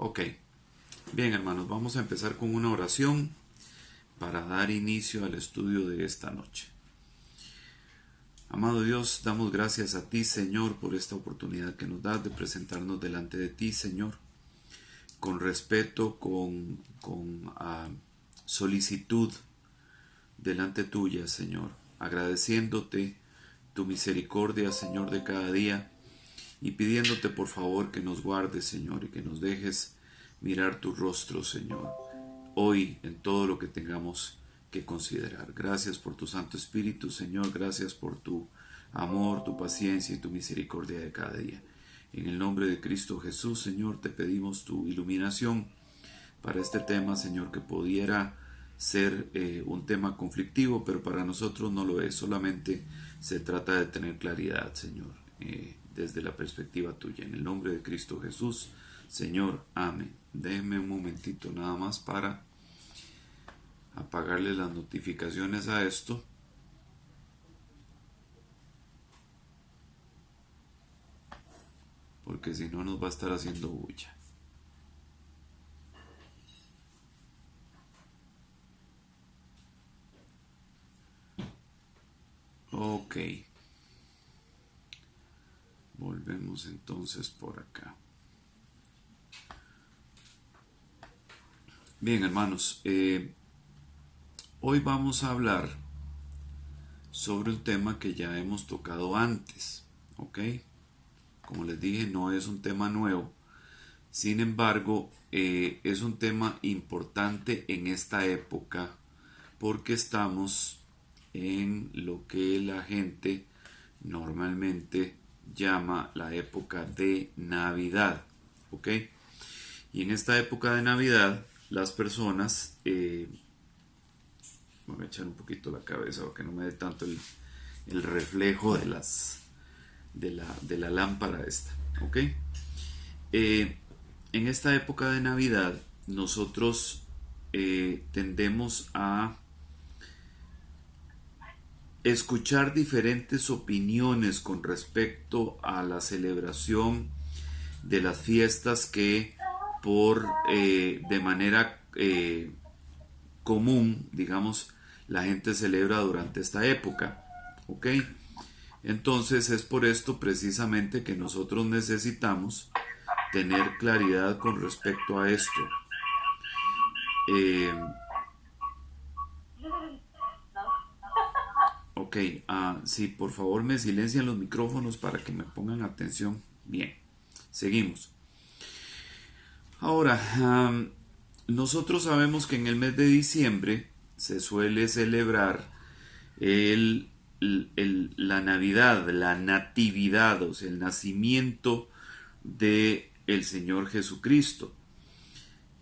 Ok, bien hermanos, vamos a empezar con una oración para dar inicio al estudio de esta noche. Amado Dios, damos gracias a ti, Señor, por esta oportunidad que nos das de presentarnos delante de ti, Señor, con respeto, con solicitud delante tuya, Señor, agradeciéndote tu misericordia, Señor, de cada día y pidiéndote por favor que nos guardes, Señor, y que nos dejes mirar tu rostro, Señor, hoy en todo lo que tengamos que considerar. Gracias por tu Santo Espíritu, Señor, gracias por tu amor, tu paciencia y tu misericordia de cada día. En el nombre de Cristo Jesús, Señor, te pedimos tu iluminación para este tema, Señor, que pudiera ser un tema conflictivo, pero para nosotros no lo es, solamente se trata de tener claridad, Señor, desde la perspectiva tuya. En el nombre de Cristo Jesús, Señor, amén. Déjenme un momentito nada más para apagarle las notificaciones a esto. Porque si no nos va a estar haciendo bulla. Ok. Volvemos entonces por acá. Bien, hermanos. Hoy vamos a hablar sobre un tema que ya hemos tocado antes. Ok. Como les dije, no es un tema nuevo. Sin embargo, es un tema importante en esta época porque estamos en lo que la gente normalmente llama la época de Navidad, ¿ok? Y en esta época de Navidad las personas, voy a echar un poquito la cabeza para que no me dé tanto el reflejo de la lámpara esta, ¿ok? En esta época de Navidad nosotros tendemos a escuchar diferentes opiniones con respecto a la celebración de las fiestas que de manera común, digamos, la gente celebra durante esta época, ¿ok? Entonces es por esto precisamente que nosotros necesitamos tener claridad con respecto a esto. Ok, sí, por favor me silencian los micrófonos para que me pongan atención. Bien, seguimos. Ahora, nosotros sabemos que en el mes de diciembre se suele celebrar la Navidad, la Natividad, o sea, el nacimiento de el Señor Jesucristo.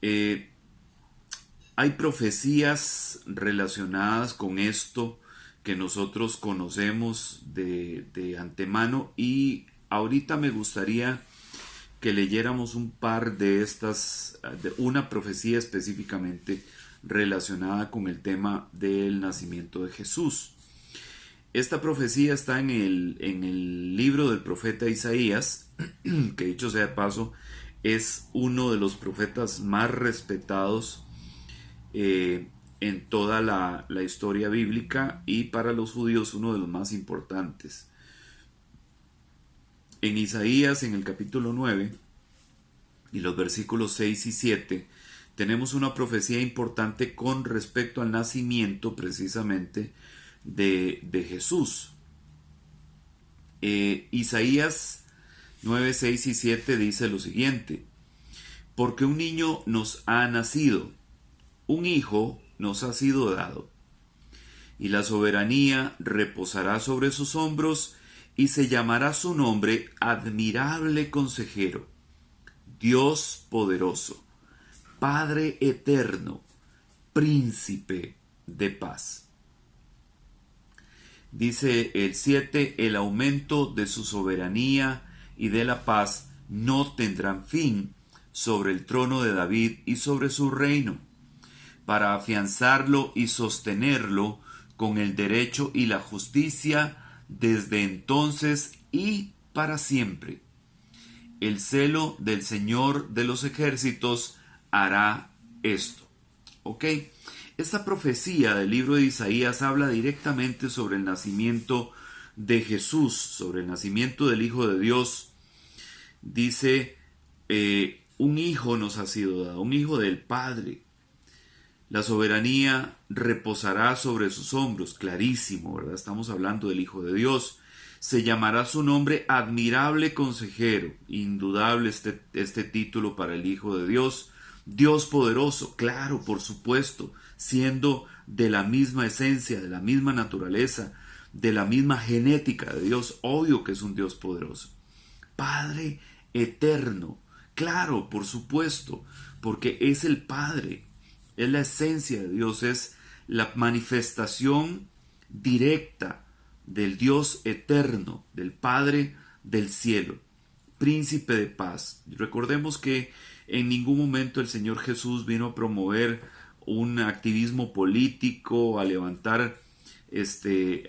Hay profecías relacionadas con esto que nosotros conocemos de antemano y ahorita me gustaría que leyéramos un par de estas, de una profecía específicamente relacionada con el tema del nacimiento de Jesús. Esta profecía está en el libro del profeta Isaías, que dicho sea de paso, es uno de los profetas más respetados en toda la historia bíblica y para los judíos uno de los más importantes. En Isaías, en el capítulo 9 y los versículos 6 y 7, tenemos una profecía importante con respecto al nacimiento precisamente de Jesús. Isaías 9, 6 y 7 dice lo siguiente: porque un niño nos ha nacido, un hijo nos ha sido dado, y la soberanía reposará sobre sus hombros, y se llamará su nombre Admirable Consejero, Dios Poderoso, Padre Eterno, Príncipe de Paz. Dice el 7, el aumento de su soberanía y de la paz no tendrán fin sobre el trono de David y sobre su reino, para afianzarlo y sostenerlo con el derecho y la justicia desde entonces y para siempre. el celo del Señor de los ejércitos hará esto. ¿Ok? Esta profecía del libro de Isaías habla directamente sobre el nacimiento de Jesús, sobre el nacimiento del Hijo de Dios. Dice, un hijo nos ha sido dado, un hijo del Padre. La soberanía reposará sobre sus hombros, clarísimo, ¿verdad? Estamos hablando del Hijo de Dios. Se llamará su nombre Admirable Consejero, indudable este título para el Hijo de Dios. Dios poderoso, claro, por supuesto, siendo de la misma esencia, de la misma naturaleza, de la misma genética de Dios, obvio que es un Dios poderoso. Padre eterno, claro, por supuesto, porque es el Padre. Es la esencia de Dios, es la manifestación directa del Dios eterno, del Padre del cielo, príncipe de paz. Recordemos que en ningún momento el Señor Jesús vino a promover un activismo político, a levantar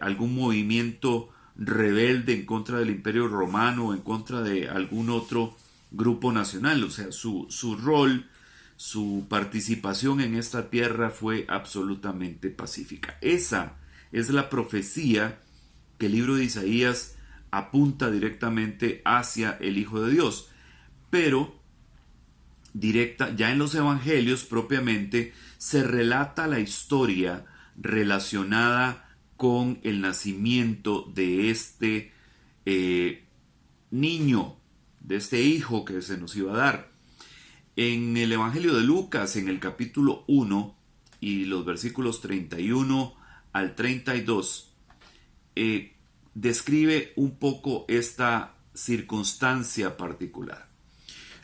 algún movimiento rebelde en contra del Imperio Romano o en contra de algún otro grupo nacional. O sea, su rol, su participación en esta tierra fue absolutamente pacífica. Esa es la profecía que el libro de Isaías apunta directamente hacia el Hijo de Dios. Pero directa, ya en los evangelios propiamente, se relata la historia relacionada con el nacimiento de este niño, de este hijo que se nos iba a dar. En el Evangelio de Lucas, en el capítulo 1 y los versículos 31 al 32, describe un poco esta circunstancia particular.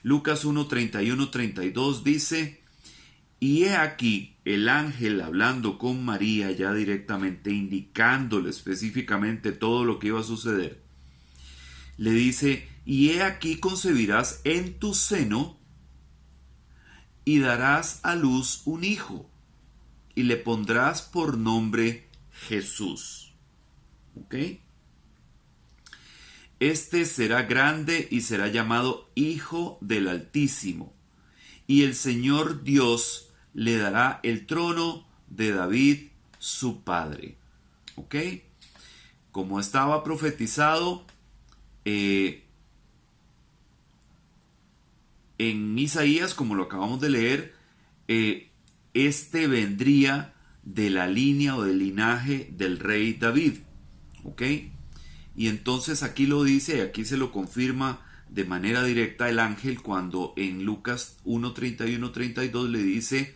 Lucas 1, 31, 32 dice: y he aquí el ángel hablando con María, ya directamente indicándole específicamente todo lo que iba a suceder. Le dice: y he aquí concebirás en tu seno y darás a luz un hijo, y le pondrás por nombre Jesús. ¿Ok? Este será grande y será llamado Hijo del Altísimo, y el Señor Dios le dará el trono de David, su padre. ¿Ok? Como estaba profetizado en Isaías, como lo acabamos de leer, este vendría de la línea o del linaje del rey David. ¿Ok? Y entonces aquí lo dice, y aquí se lo confirma de manera directa el ángel cuando en Lucas 1, 31, 32 le dice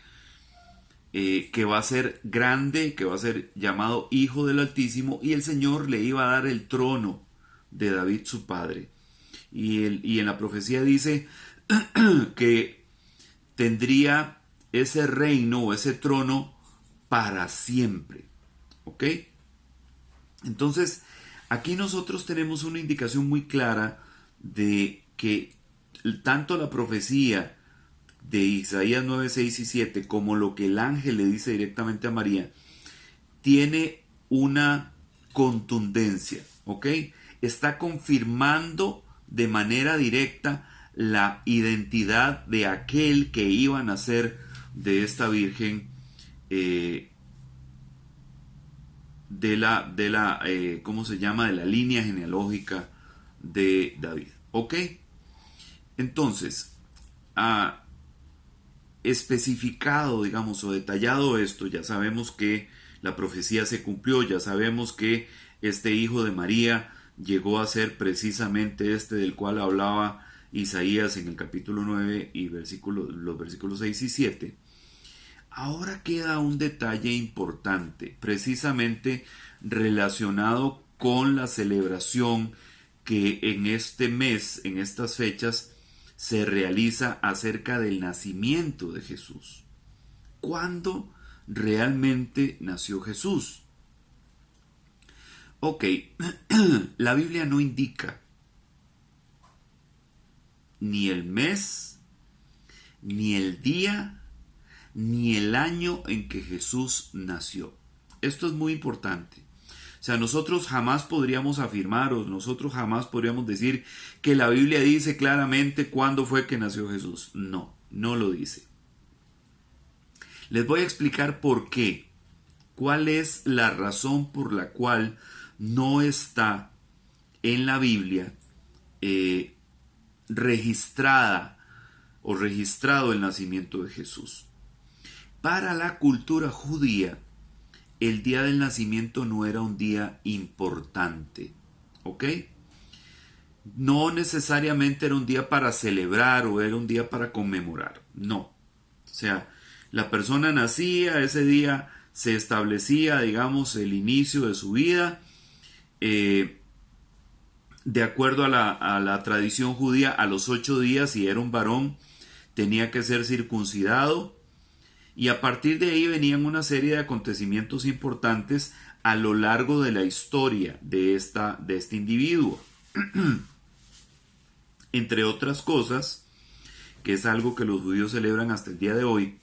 que va a ser grande, que va a ser llamado Hijo del Altísimo, y el Señor le iba a dar el trono de David su padre. Y en la profecía dice que tendría ese reino o ese trono para siempre. ¿Ok? Entonces, aquí nosotros tenemos una indicación muy clara de que tanto la profecía de Isaías 9, 6 y 7 como lo que el ángel le dice directamente a María tiene una contundencia, ¿ok? Está confirmando de manera directa la identidad de aquel que iba a nacer de esta virgen, ¿cómo se llama? De la línea genealógica de David. ¿Ok? Entonces, especificado, digamos, o detallado esto, ya sabemos que la profecía se cumplió, ya sabemos que este hijo de María llegó a ser precisamente este del cual hablaba Isaías en el capítulo 9 y los versículos 6 y 7. Ahora queda un detalle importante, precisamente relacionado con la celebración que en este mes, en estas fechas, se realiza acerca del nacimiento de Jesús. ¿Cuándo realmente nació Jesús? Ok, la Biblia no indica ni el mes, ni el día, ni el año en que Jesús nació. Esto es muy importante. O sea, nosotros jamás podríamos afirmar o nosotros jamás podríamos decir que la Biblia dice claramente cuándo fue que nació Jesús. No, no lo dice. Les voy a explicar por qué. ¿Cuál es la razón por la cual no está en la Biblia registrada o registrado el nacimiento de Jesús? Para la cultura judía, el día del nacimiento no era un día importante, ¿ok? No necesariamente era un día para celebrar o era un día para conmemorar, no. O sea, la persona nacía, ese día se establecía, digamos, el inicio de su vida, de acuerdo a la tradición judía, a los 8 días, si era un varón, tenía que ser circuncidado. Y a partir de ahí venían una serie de acontecimientos importantes a lo largo de la historia de este individuo. Entre otras cosas, que es algo que los judíos celebran hasta el día de hoy,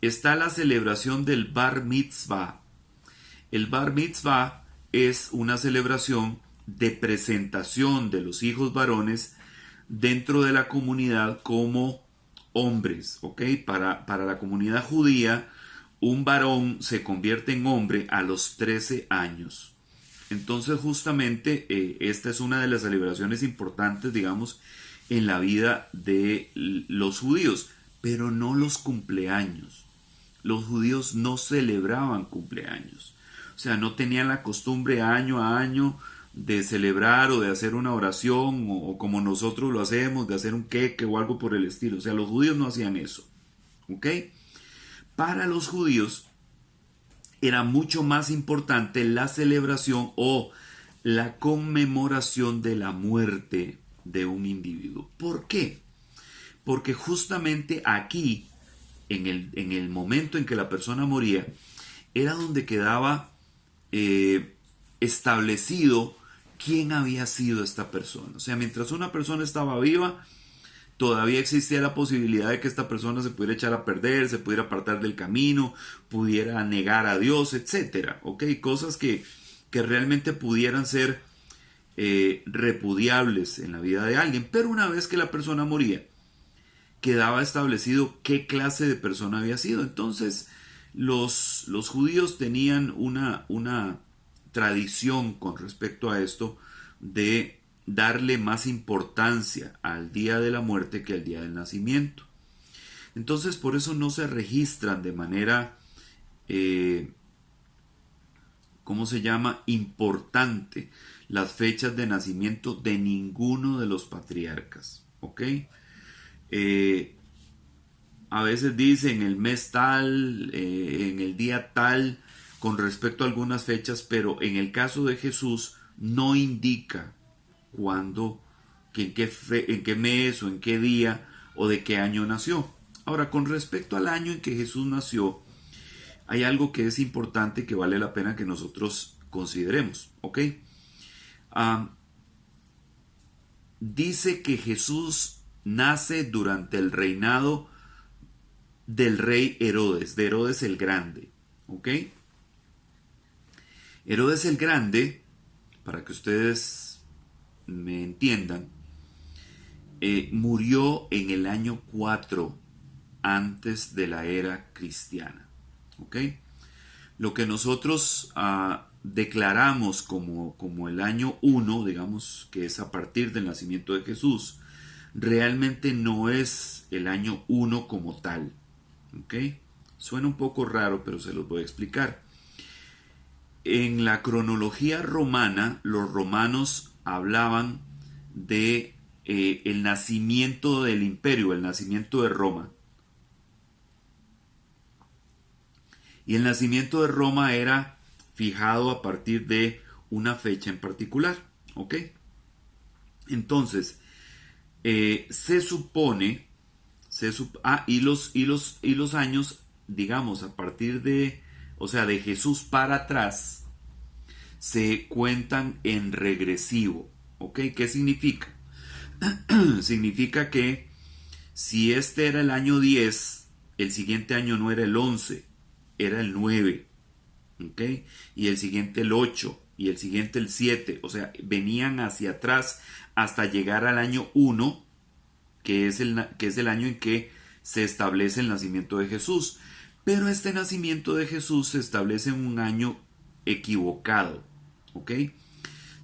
está la celebración del Bar Mitzvah. El Bar Mitzvah es una celebración de presentación de los hijos varones dentro de la comunidad como hombres, ¿ok? Para la comunidad judía, un varón se convierte en hombre a los 13 años. Entonces, justamente, esta es una de las celebraciones importantes, digamos, en la vida de los judíos, pero no los cumpleaños. Los judíos no celebraban cumpleaños. O sea, no tenían la costumbre año a año de celebrar o de hacer una oración o como nosotros lo hacemos, de hacer un queque o algo por el estilo. O sea, los judíos no hacían eso. ¿Ok? Para los judíos era mucho más importante la celebración o la conmemoración de la muerte de un individuo. ¿Por qué? Porque justamente aquí, en el momento en que la persona moría, era donde quedaba establecido quién había sido esta persona. O sea, mientras una persona estaba viva, todavía existía la posibilidad de que esta persona se pudiera echar a perder, se pudiera apartar del camino, pudiera negar a Dios, etcétera. ¿Ok? Cosas que realmente pudieran ser repudiables en la vida de alguien. Pero una vez que la persona moría, quedaba establecido qué clase de persona había sido. Entonces, los judíos tenían una tradición con respecto a esto de darle más importancia al día de la muerte que al día del nacimiento. Entonces, por eso no se registran de manera, ¿cómo se llama?, importante las fechas de nacimiento de ninguno de los patriarcas. ¿Ok? A veces dicen el mes tal, en el día tal, con respecto a algunas fechas, pero en el caso de Jesús no indica cuándo, en qué mes o en qué día o de qué año nació. Ahora, con respecto al año en que Jesús nació, hay algo que es importante que vale la pena que nosotros consideremos, ¿ok? Dice que Jesús nace durante el reinado del rey Herodes, de Herodes el Grande, ¿ok? Herodes el Grande, para que ustedes me entiendan, murió en el año 4 antes de la era cristiana, ¿ok? Lo que nosotros declaramos como el año 1, digamos que es a partir del nacimiento de Jesús, realmente no es el año 1 como tal, ¿ok? Suena un poco raro, pero se los voy a explicar. En la cronología romana, los romanos hablaban de el nacimiento del imperio, el nacimiento de Roma. Y el nacimiento de Roma era fijado a partir de una fecha en particular, ¿ok? Entonces, se supone, y los años, digamos, a partir de, o sea, de Jesús para atrás, se cuentan en regresivo, ¿ok? ¿Qué significa? Significa que si este era el año 10, el siguiente año no era el 11, era el 9, ¿ok? Y el siguiente el 8, y el siguiente el 7, o sea, venían hacia atrás hasta llegar al año 1, que es el año en que se establece el nacimiento de Jesús. Pero este nacimiento de Jesús se establece en un año equivocado, ¿ok?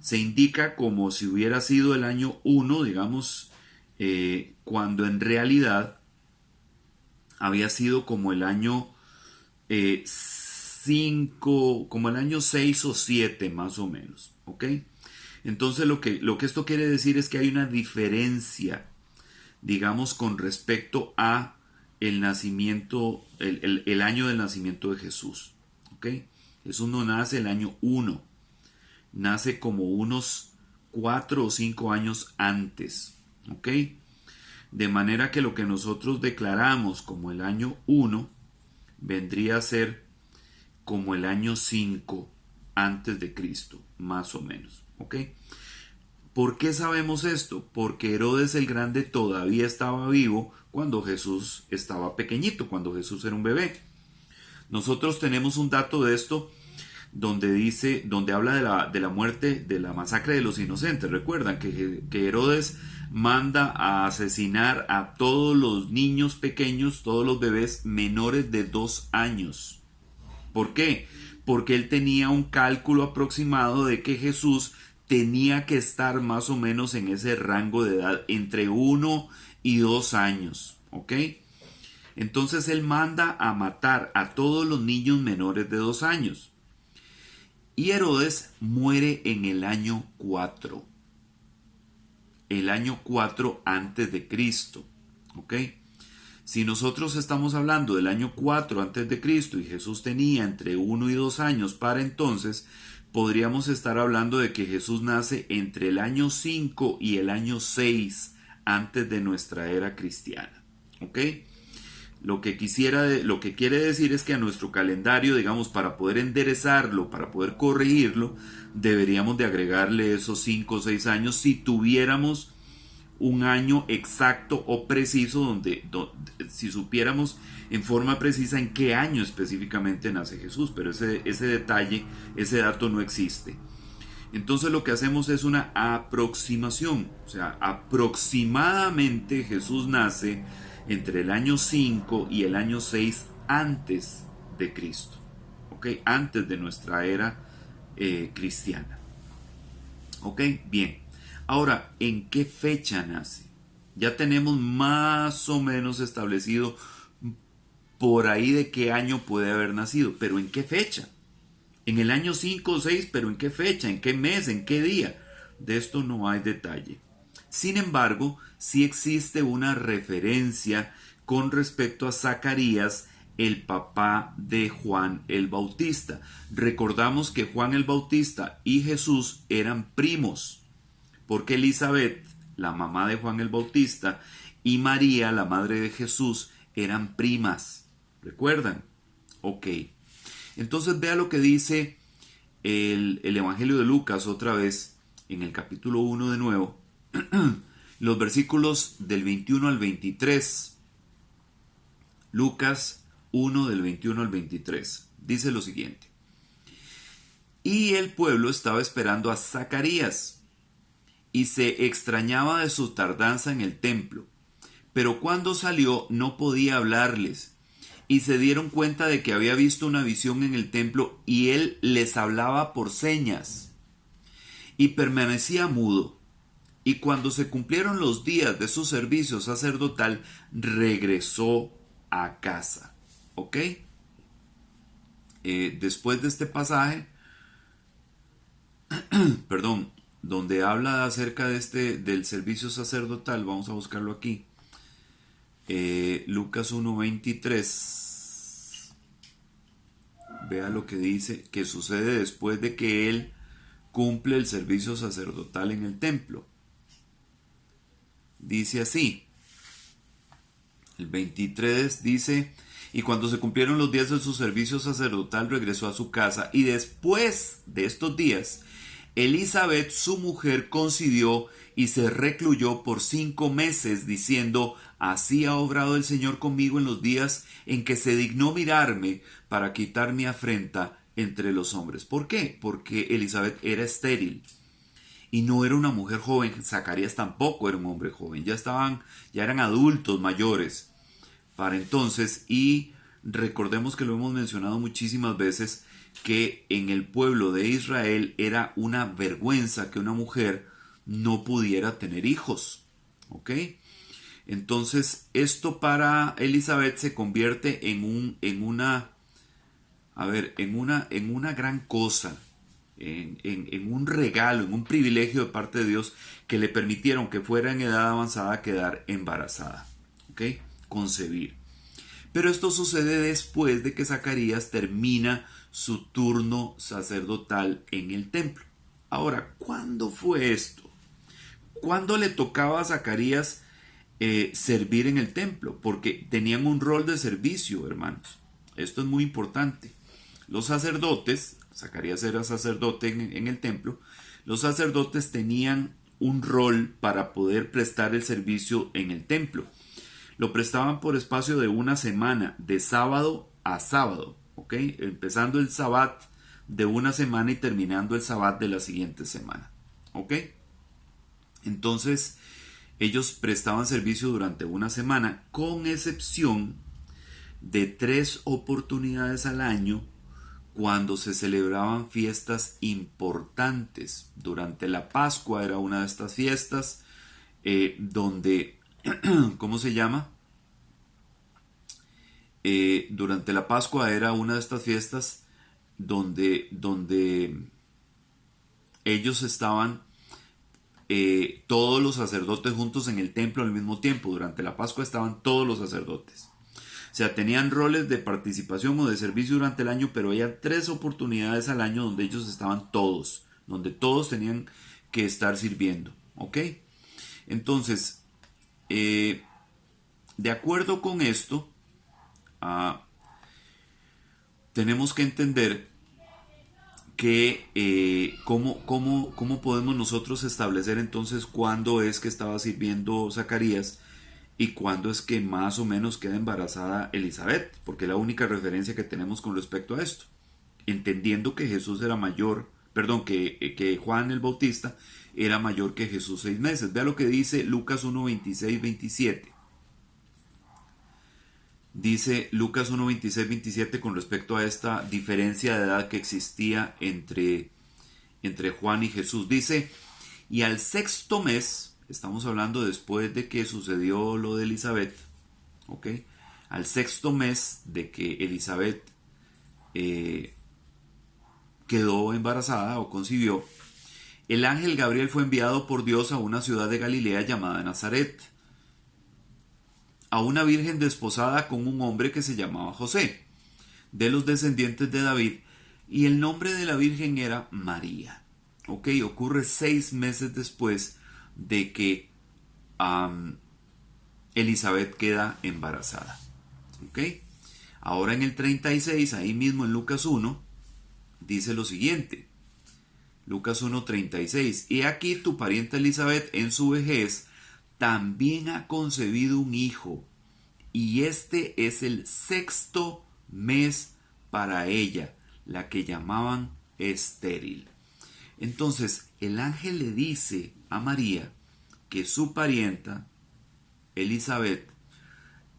Se indica como si hubiera sido el año 1, digamos, cuando en realidad había sido como el año 5, como el año 6 o 7 más o menos, ¿ok? Entonces lo que esto quiere decir es que hay una diferencia, digamos, con respecto a el nacimiento, el año del nacimiento de Jesús, ¿ok? Jesús no nace el año 1, nace como unos 4 o 5 años antes, ¿ok? De manera que lo que nosotros declaramos como el año 1 vendría a ser como el año 5 antes de Cristo, más o menos, ¿ok? ¿Por qué sabemos esto? Porque Herodes el Grande todavía estaba vivo cuando Jesús estaba pequeñito, cuando Jesús era un bebé. Nosotros tenemos un dato de esto donde habla de la muerte, de la masacre de los inocentes. Recuerdan que Herodes manda a asesinar a todos los niños pequeños, todos los bebés menores de 2 años. ¿Por qué? Porque él tenía un cálculo aproximado de que Jesús tenía que estar más o menos en ese rango de edad, entre 1 y 2 años, ¿ok? Entonces él manda a matar a todos los niños menores de 2 años. Y Herodes muere en el año 4. El año 4 antes de Cristo, ¿ok? Si nosotros estamos hablando del año 4 antes de Cristo y Jesús tenía entre 1 y 2 años para entonces, podríamos estar hablando de que Jesús nace entre el año 5 y el año 6 antes de nuestra era cristiana, ¿ok? Lo que quiere decir es que a nuestro calendario, digamos, para poder enderezarlo, para poder corregirlo, deberíamos de agregarle esos 5 o 6 años si tuviéramos un año exacto o preciso donde si supiéramos en forma precisa en qué año específicamente nace Jesús, pero ese detalle, ese dato no existe. Entonces lo que hacemos es una aproximación, o sea, aproximadamente Jesús nace entre el año 5 y el año 6 antes de Cristo, ¿ok? Antes de nuestra era cristiana, ¿ok? Bien, ahora, ¿en qué fecha nace? Ya tenemos más o menos establecido por ahí de qué año puede haber nacido, pero ¿en qué fecha? En el año 5 o 6, pero ¿en qué fecha? ¿En qué mes? ¿En qué día? De esto no hay detalle. Sin embargo, sí existe una referencia con respecto a Zacarías, el papá de Juan el Bautista. Recordamos que Juan el Bautista y Jesús eran primos, porque Elizabeth, la mamá de Juan el Bautista, y María, la madre de Jesús, eran primas. ¿Recuerdan? Ok. Entonces vea lo que dice el Evangelio de Lucas otra vez, en el capítulo 1 de nuevo, los versículos del 21 al 23. Lucas 1 del 21 al 23. Dice lo siguiente. Y el pueblo estaba esperando a Zacarías y se extrañaba de su tardanza en el templo. Pero cuando salió no podía hablarles. Y se dieron cuenta de que había visto una visión en el templo y él les hablaba por señas. Y permanecía mudo. Y cuando se cumplieron los días de su servicio sacerdotal, regresó a casa. ¿Ok? Después de este pasaje, perdón, donde habla acerca de del servicio sacerdotal, vamos a buscarlo aquí. Lucas 1:23. Vea lo que dice que sucede después de que él cumple el servicio sacerdotal en el templo. Dice así, el 23 dice, y cuando se cumplieron los días de su servicio sacerdotal regresó a su casa, y después de estos días Elizabeth, su mujer, concibió y se recluyó por 5 meses, diciendo, así ha obrado el Señor conmigo en los días en que se dignó mirarme para quitar mi afrenta entre los hombres. ¿Por qué? Porque Elizabeth era estéril y no era una mujer joven. Zacarías tampoco era un hombre joven. Ya eran adultos mayores para entonces. Y recordemos que lo hemos mencionado muchísimas veces, que en el pueblo de Israel era una vergüenza que una mujer no pudiera tener hijos. ¿Ok? Entonces esto para Elizabeth se convierte en una gran cosa, en un regalo, en un privilegio de parte de Dios, que le permitieron, que fuera en edad avanzada, quedar embarazada, ¿ok? Concebir. Pero esto sucede después de que Zacarías termina su turno sacerdotal en el templo. Ahora, ¿cuándo fue esto? ¿Cuándo le tocaba a Zacarías servir en el templo? Porque tenían un rol de servicio, hermanos. Esto es muy importante. Los sacerdotes, Zacarías era sacerdote en el templo, los sacerdotes tenían un rol para poder prestar el servicio en el templo. Lo prestaban por espacio de una semana, de sábado a sábado, ¿ok? Empezando el sabbat de una semana y terminando el sabbat de la siguiente semana, ¿ok? Entonces, ellos prestaban servicio durante una semana, con excepción de 3 oportunidades al año cuando se celebraban fiestas importantes. Durante la Pascua era una de estas fiestas donde, ¿cómo se llama? Durante la Pascua era una de estas fiestas donde ellos estaban todos los sacerdotes juntos en el templo al mismo tiempo. Durante la Pascua estaban todos los sacerdotes. O sea, tenían roles de participación o de servicio durante el año, pero había 3 oportunidades al año donde ellos estaban todos, donde todos tenían que estar sirviendo, ¿ok? Entonces, de acuerdo con esto, tenemos que entender que cómo podemos nosotros establecer entonces cuándo es que estaba sirviendo Zacarías y cuándo es que más o menos queda embarazada Elizabeth, porque es la única referencia que tenemos con respecto a esto, entendiendo que Jesús era mayor, perdón, que Juan el Bautista era mayor que Jesús 6 meses. Vea lo que dice Lucas 1, 26, 27. Dice Lucas 1, 26, 27 con respecto a esta diferencia de edad que existía entre Juan y Jesús. Dice, y al 6.º mes, estamos hablando después de que sucedió lo de Elizabeth, ¿ok? Al 6.º mes de que Elizabeth quedó embarazada o concibió, el ángel Gabriel fue enviado por Dios a una ciudad de Galilea llamada Nazaret, a una virgen desposada con un hombre que se llamaba José, de los descendientes de David, y el nombre de la virgen era María. Ok, ocurre 6 meses después de que Elizabeth queda embarazada. Ok, ahora en el 36, ahí mismo en Lucas 1, dice lo siguiente. Lucas 1:36, y aquí tu pariente Elizabeth en su vejez también ha concebido un hijo, y este es el 6.º mes para ella, la que llamaban estéril. Entonces el ángel le dice a María que su parienta Elizabeth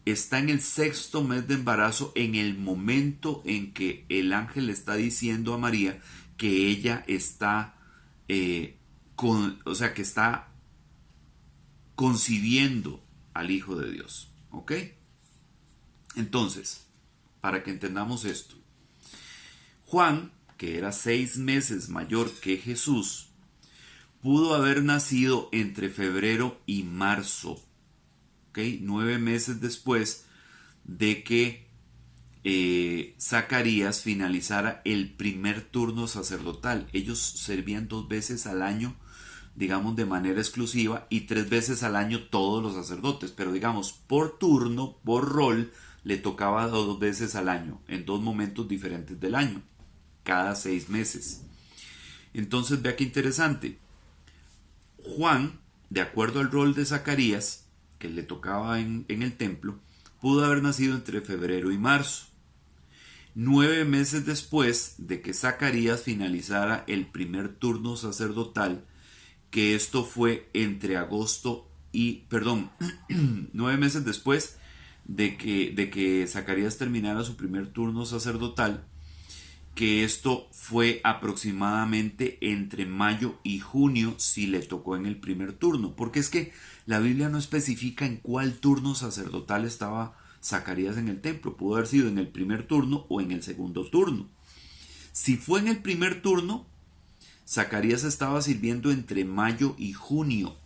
está en el 6.º mes de embarazo, en el momento en que el ángel le está diciendo a María que ella está que está concibiendo al Hijo de Dios. ¿Ok? Entonces, para que entendamos esto, Juan, que era 6 meses mayor que Jesús, pudo haber nacido entre febrero y marzo, ¿ok? 9 meses después de que Zacarías finalizara el primer turno sacerdotal. Ellos servían 2 veces al año, digamos de manera exclusiva, y 3 veces al año todos los sacerdotes, pero digamos por turno, por rol, le tocaba 2 veces al año, en 2 momentos diferentes del año, cada 6 meses. Entonces vea qué interesante. Juan, de acuerdo al rol de Zacarías, que le tocaba en el templo, pudo haber nacido entre febrero y marzo. 9 meses después de que Zacarías finalizara el primer turno sacerdotal, que esto fue entre agosto y, perdón, 9 meses después de que Zacarías terminara su primer turno sacerdotal, que esto fue aproximadamente entre mayo y junio si le tocó en el primer turno, porque es que la Biblia no especifica en cuál turno sacerdotal estaba Zacarías en el templo. Pudo haber sido en el primer turno o en el segundo turno. Si fue en el primer turno, Zacarías estaba sirviendo entre mayo y junio,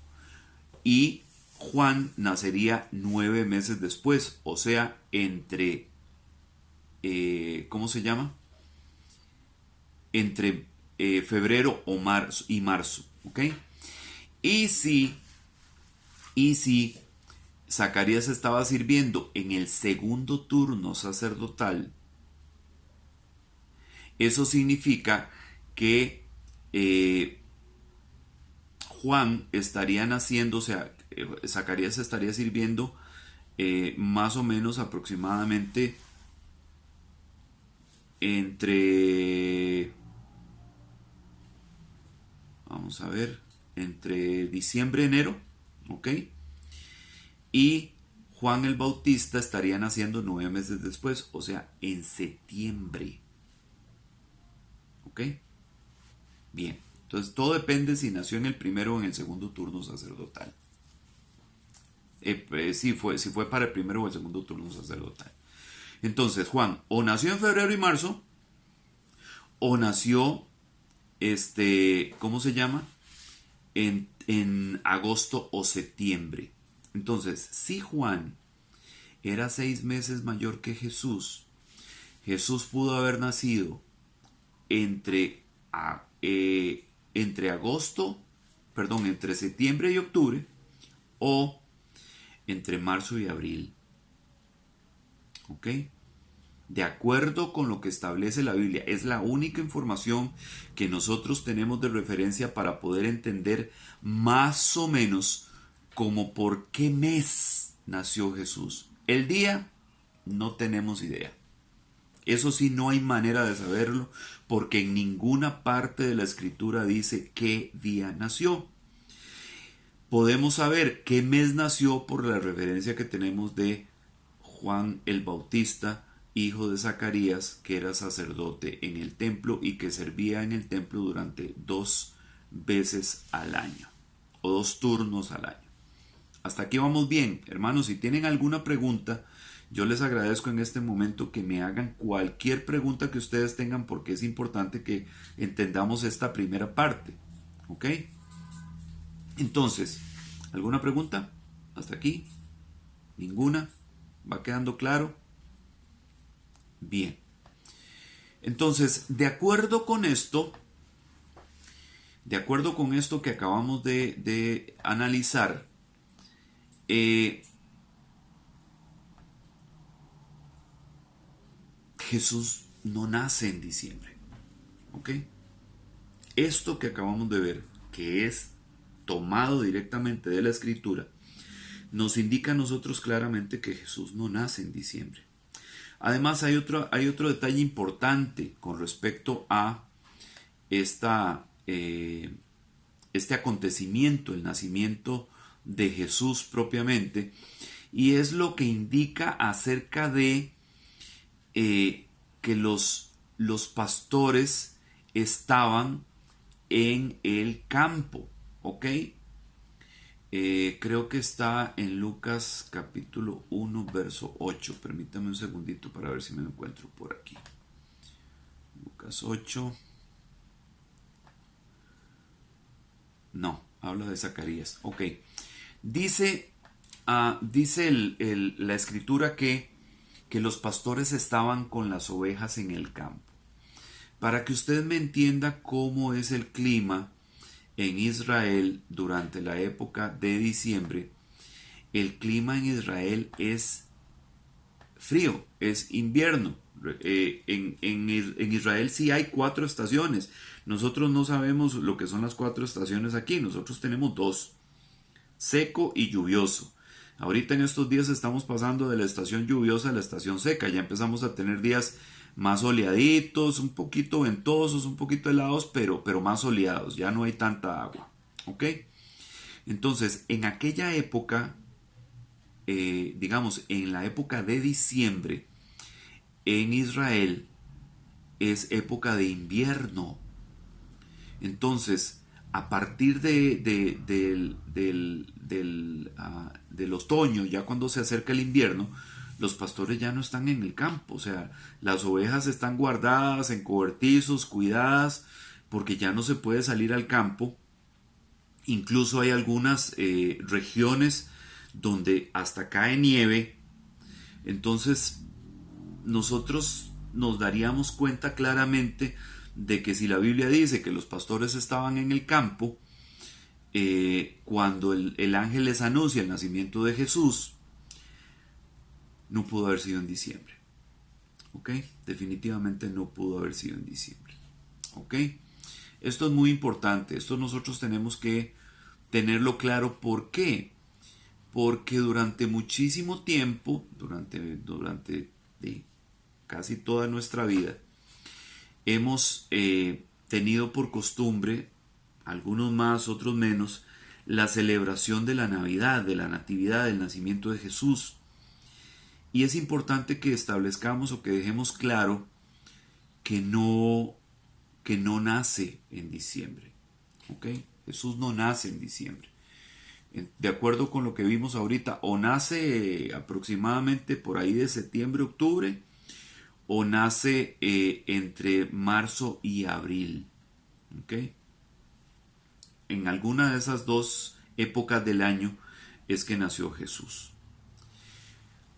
y Juan nacería 9 meses después, o sea, entre, ¿cómo se llama? Entre febrero o marzo y marzo, ¿ok? Y si Zacarías estaba sirviendo en el segundo turno sacerdotal, eso significa que Juan estaría naciendo, o sea, Zacarías estaría sirviendo más o menos aproximadamente entre, vamos a ver, entre diciembre y enero, ¿ok? Y Juan el Bautista estaría naciendo 9 meses después, o sea, en septiembre, ¿ok? Bien, entonces todo depende si nació en el primero o en el segundo turno sacerdotal. Si fue para el primero o el segundo turno sacerdotal. Entonces Juan o nació en febrero y marzo, o nació, ¿cómo se llama? En agosto o septiembre. Entonces, si Juan era 6 meses mayor que Jesús, Jesús pudo haber nacido entre entre septiembre y octubre, o entre marzo y abril. ¿Ok? De acuerdo con lo que establece la Biblia. Es la única información que nosotros tenemos de referencia para poder entender más o menos como por qué mes nació Jesús. El día no tenemos idea. Eso sí, no hay manera de saberlo, porque en ninguna parte de la escritura dice qué día nació. Podemos saber qué mes nació por la referencia que tenemos de Juan el Bautista, hijo de Zacarías, que era sacerdote en el templo y que servía en el templo durante 2 veces al año, o 2 turnos al año. Hasta aquí vamos bien, hermanos. Si tienen alguna pregunta, yo les agradezco en este momento que me hagan cualquier pregunta que ustedes tengan, porque es importante que entendamos esta primera parte. ¿Ok? Entonces, ¿alguna pregunta? ¿Hasta aquí? ¿Ninguna? ¿Va quedando claro? Bien. Entonces, de acuerdo con esto que acabamos de analizar, Jesús no nace en diciembre. ¿Ok? Esto que acabamos de ver, que es tomado directamente de la escritura, nos indica a nosotros claramente que Jesús no nace en diciembre. Además, hay otro detalle importante con respecto a este acontecimiento, el nacimiento de Jesús propiamente, y es lo que indica acerca de que los pastores estaban en el campo, ¿ok? Creo que está en Lucas capítulo 1, verso 8. Permítame un segundito para ver si me lo encuentro por aquí. Lucas 8. No, habla de Zacarías. Ok. Dice la escritura que los pastores estaban con las ovejas en el campo. Para que usted me entienda cómo es el clima en Israel durante la época de diciembre, el clima en Israel es frío, es invierno. En Israel sí hay 4 estaciones. Nosotros no sabemos lo que son las 4 estaciones aquí. Nosotros tenemos 2, seco y lluvioso. Ahorita en estos días estamos pasando de la estación lluviosa a la estación seca. Ya empezamos a tener días más soleaditos, un poquito ventosos, un poquito helados, pero más soleados. Ya no hay tanta agua. ¿Ok? Entonces, en aquella época, digamos, en la época de diciembre, en Israel es época de invierno. Entonces, a partir del otoño, ya cuando se acerca el invierno, los pastores ya no están en el campo. O sea, las ovejas están guardadas en cobertizos, cuidadas, porque ya no se puede salir al campo. Incluso hay algunas regiones donde hasta cae nieve. Entonces, nosotros nos daríamos cuenta claramente de que si la Biblia dice que los pastores estaban en el campo, cuando el ángel les anuncia el nacimiento de Jesús, no pudo haber sido en diciembre. ¿Ok? Definitivamente no pudo haber sido en diciembre. ¿Ok? Esto es muy importante. Esto nosotros tenemos que tenerlo claro. ¿Por qué? Porque durante muchísimo tiempo, durante casi toda nuestra vida, hemos tenido por costumbre, algunos más, otros menos, la celebración de la Navidad, de la Natividad, del nacimiento de Jesús. Y es importante que establezcamos o que dejemos claro que no nace en diciembre. ¿Ok? Jesús no nace en diciembre. De acuerdo con lo que vimos ahorita, o nace aproximadamente por ahí de septiembre, octubre, o nace entre marzo y abril. ¿Ok? En alguna de esas dos épocas del año es que nació Jesús.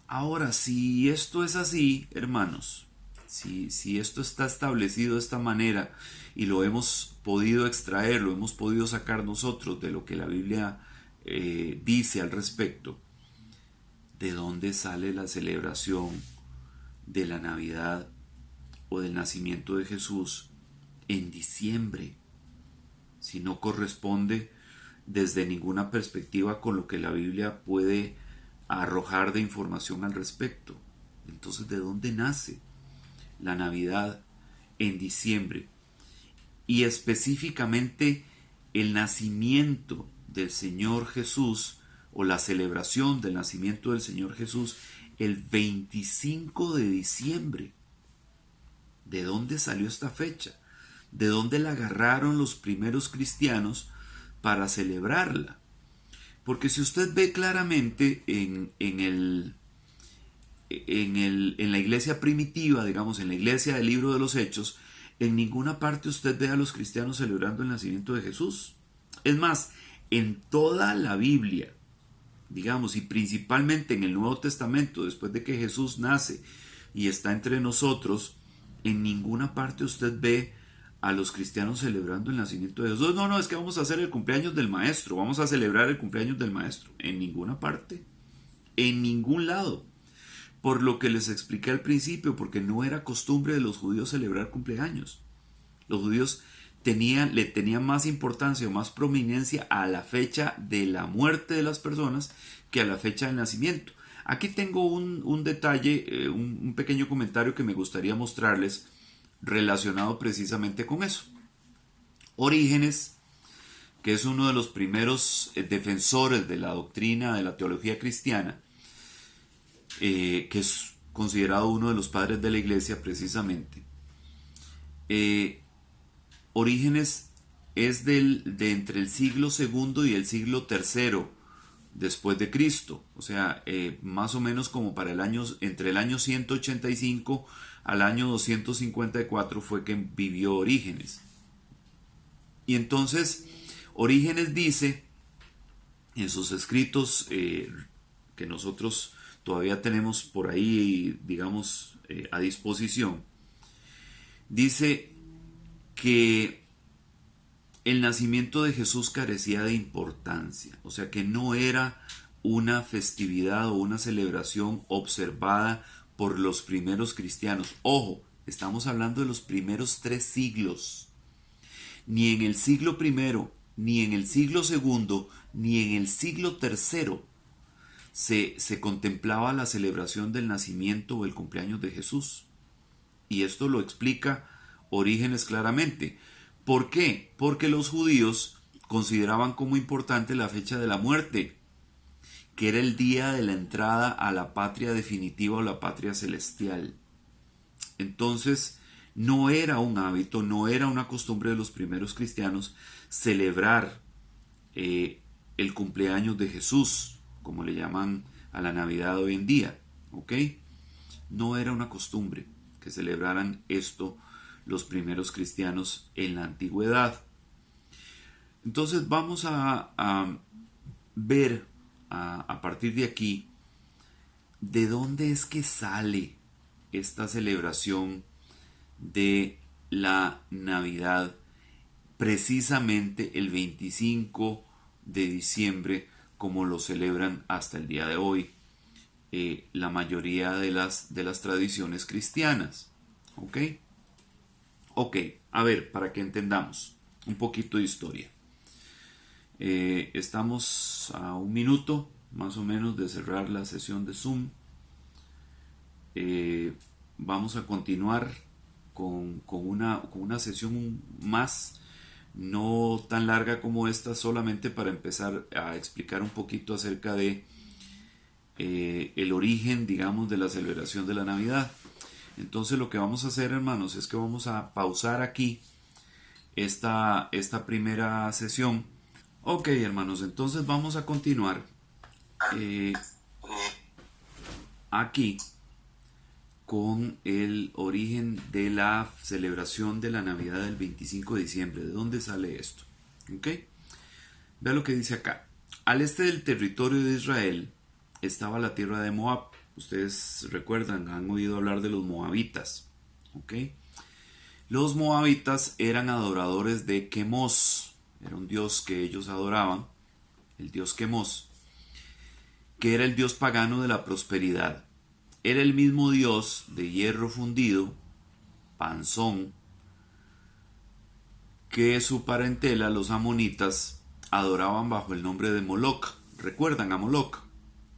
Ahora, si esto es así, hermanos, si esto está establecido de esta manera y lo hemos podido extraer, lo hemos podido sacar nosotros de lo que la Biblia dice al respecto, ¿de dónde sale la celebración de la Navidad o del nacimiento de Jesús en diciembre? Si no corresponde desde ninguna perspectiva con lo que la Biblia puede arrojar de información al respecto. Entonces, ¿de dónde nace la Navidad en diciembre? Y específicamente el nacimiento del Señor Jesús o la celebración del nacimiento del Señor Jesús el 25 de diciembre. ¿De dónde salió esta fecha? ¿De dónde la agarraron los primeros cristianos para celebrarla? Porque si usted ve claramente en la iglesia primitiva, digamos, en la iglesia del libro de los Hechos, en ninguna parte usted ve a los cristianos celebrando el nacimiento de Jesús. Es más, en toda la Biblia, digamos, y principalmente en el Nuevo Testamento, después de que Jesús nace y está entre nosotros, en ninguna parte usted ve a los cristianos celebrando el nacimiento de Jesús. No, es que vamos a hacer el cumpleaños del maestro, vamos a celebrar el cumpleaños del maestro. En ninguna parte, en ningún lado. Por lo que les expliqué al principio, porque no era costumbre de los judíos celebrar cumpleaños. Los judíos le tenían más importancia o más prominencia a la fecha de la muerte de las personas que a la fecha del nacimiento. Aquí tengo un detalle, un pequeño comentario que me gustaría mostrarles relacionado precisamente con eso. Orígenes, que es uno de los primeros defensores de la doctrina de la teología cristiana, que es considerado uno de los padres de la iglesia precisamente. Orígenes es de entre el siglo II y el siglo III después de Cristo, o sea, más o menos como para entre el año 185 al año 254 fue que vivió Orígenes. Y entonces Orígenes dice en sus escritos que nosotros todavía tenemos por ahí, digamos, a disposición, dice que el nacimiento de Jesús carecía de importancia, o sea que no era una festividad o una celebración observada por los primeros cristianos. Ojo, estamos hablando de los primeros 3 siglos. Ni en el siglo I, ni en el siglo II, ni en el siglo III se contemplaba la celebración del nacimiento o el cumpleaños de Jesús. Y esto lo explica Orígenes claramente. ¿Por qué? Porque los judíos consideraban como importante la fecha de la muerte, que era el día de la entrada a la patria definitiva o la patria celestial. Entonces, no era un hábito, no era una costumbre de los primeros cristianos celebrar el cumpleaños de Jesús, como le llaman a la Navidad hoy en día, ¿ok? No era una costumbre que celebraran esto los primeros cristianos en la antigüedad. Entonces vamos a ver a partir de aquí de dónde es que sale esta celebración de la Navidad precisamente el 25 de diciembre, como lo celebran hasta el día de hoy la mayoría de las tradiciones cristianas. ¿Ok? Ok, a ver, para que entendamos un poquito de historia. Estamos a un minuto más o menos de cerrar la sesión de Zoom. Vamos a continuar con una sesión más, no tan larga como esta, solamente para empezar a explicar un poquito acerca de el origen, digamos, de la celebración de la Navidad. Entonces lo que vamos a hacer, hermanos, es que vamos a pausar aquí esta primera sesión. Ok, hermanos, entonces vamos a continuar aquí con el origen de la celebración de la Navidad del 25 de diciembre. ¿De dónde sale esto? ¿Ok? Vea lo que dice acá. Al este del territorio de Israel estaba la tierra de Moab. Ustedes recuerdan, han oído hablar de los moabitas. ¿Ok? Los moabitas eran adoradores de Quemos. Era un dios que ellos adoraban, el dios Quemos, que era el dios pagano de la prosperidad. Era el mismo dios de hierro fundido, panzón, que su parentela, los amonitas, adoraban bajo el nombre de Moloc. ¿Recuerdan a Moloc?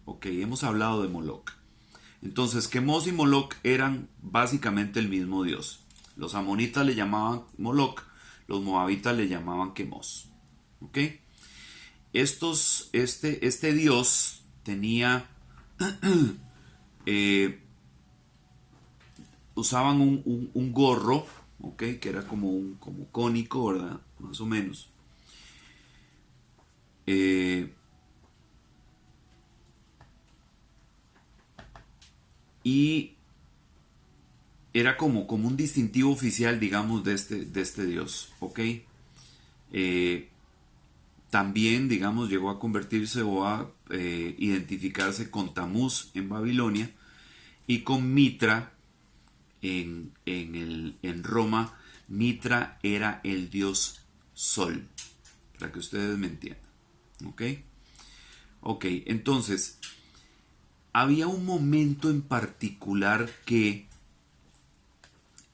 Ok, hemos hablado de Moloc. Entonces, Quemos y Moloc eran básicamente el mismo dios. Los amonitas le llamaban Moloc, los moabitas le llamaban Quemos. ¿Ok? Este dios tenía... usaban un gorro, ¿ok? Que era como cónico, ¿verdad? Más o menos. Y era como un distintivo oficial, digamos, de este dios, ¿ok? También, digamos, llegó a convertirse o a identificarse con Tamuz en Babilonia y con Mitra en Roma. Mitra era el dios Sol, para que ustedes me entiendan. ¿Ok? Ok, entonces, había un momento en particular que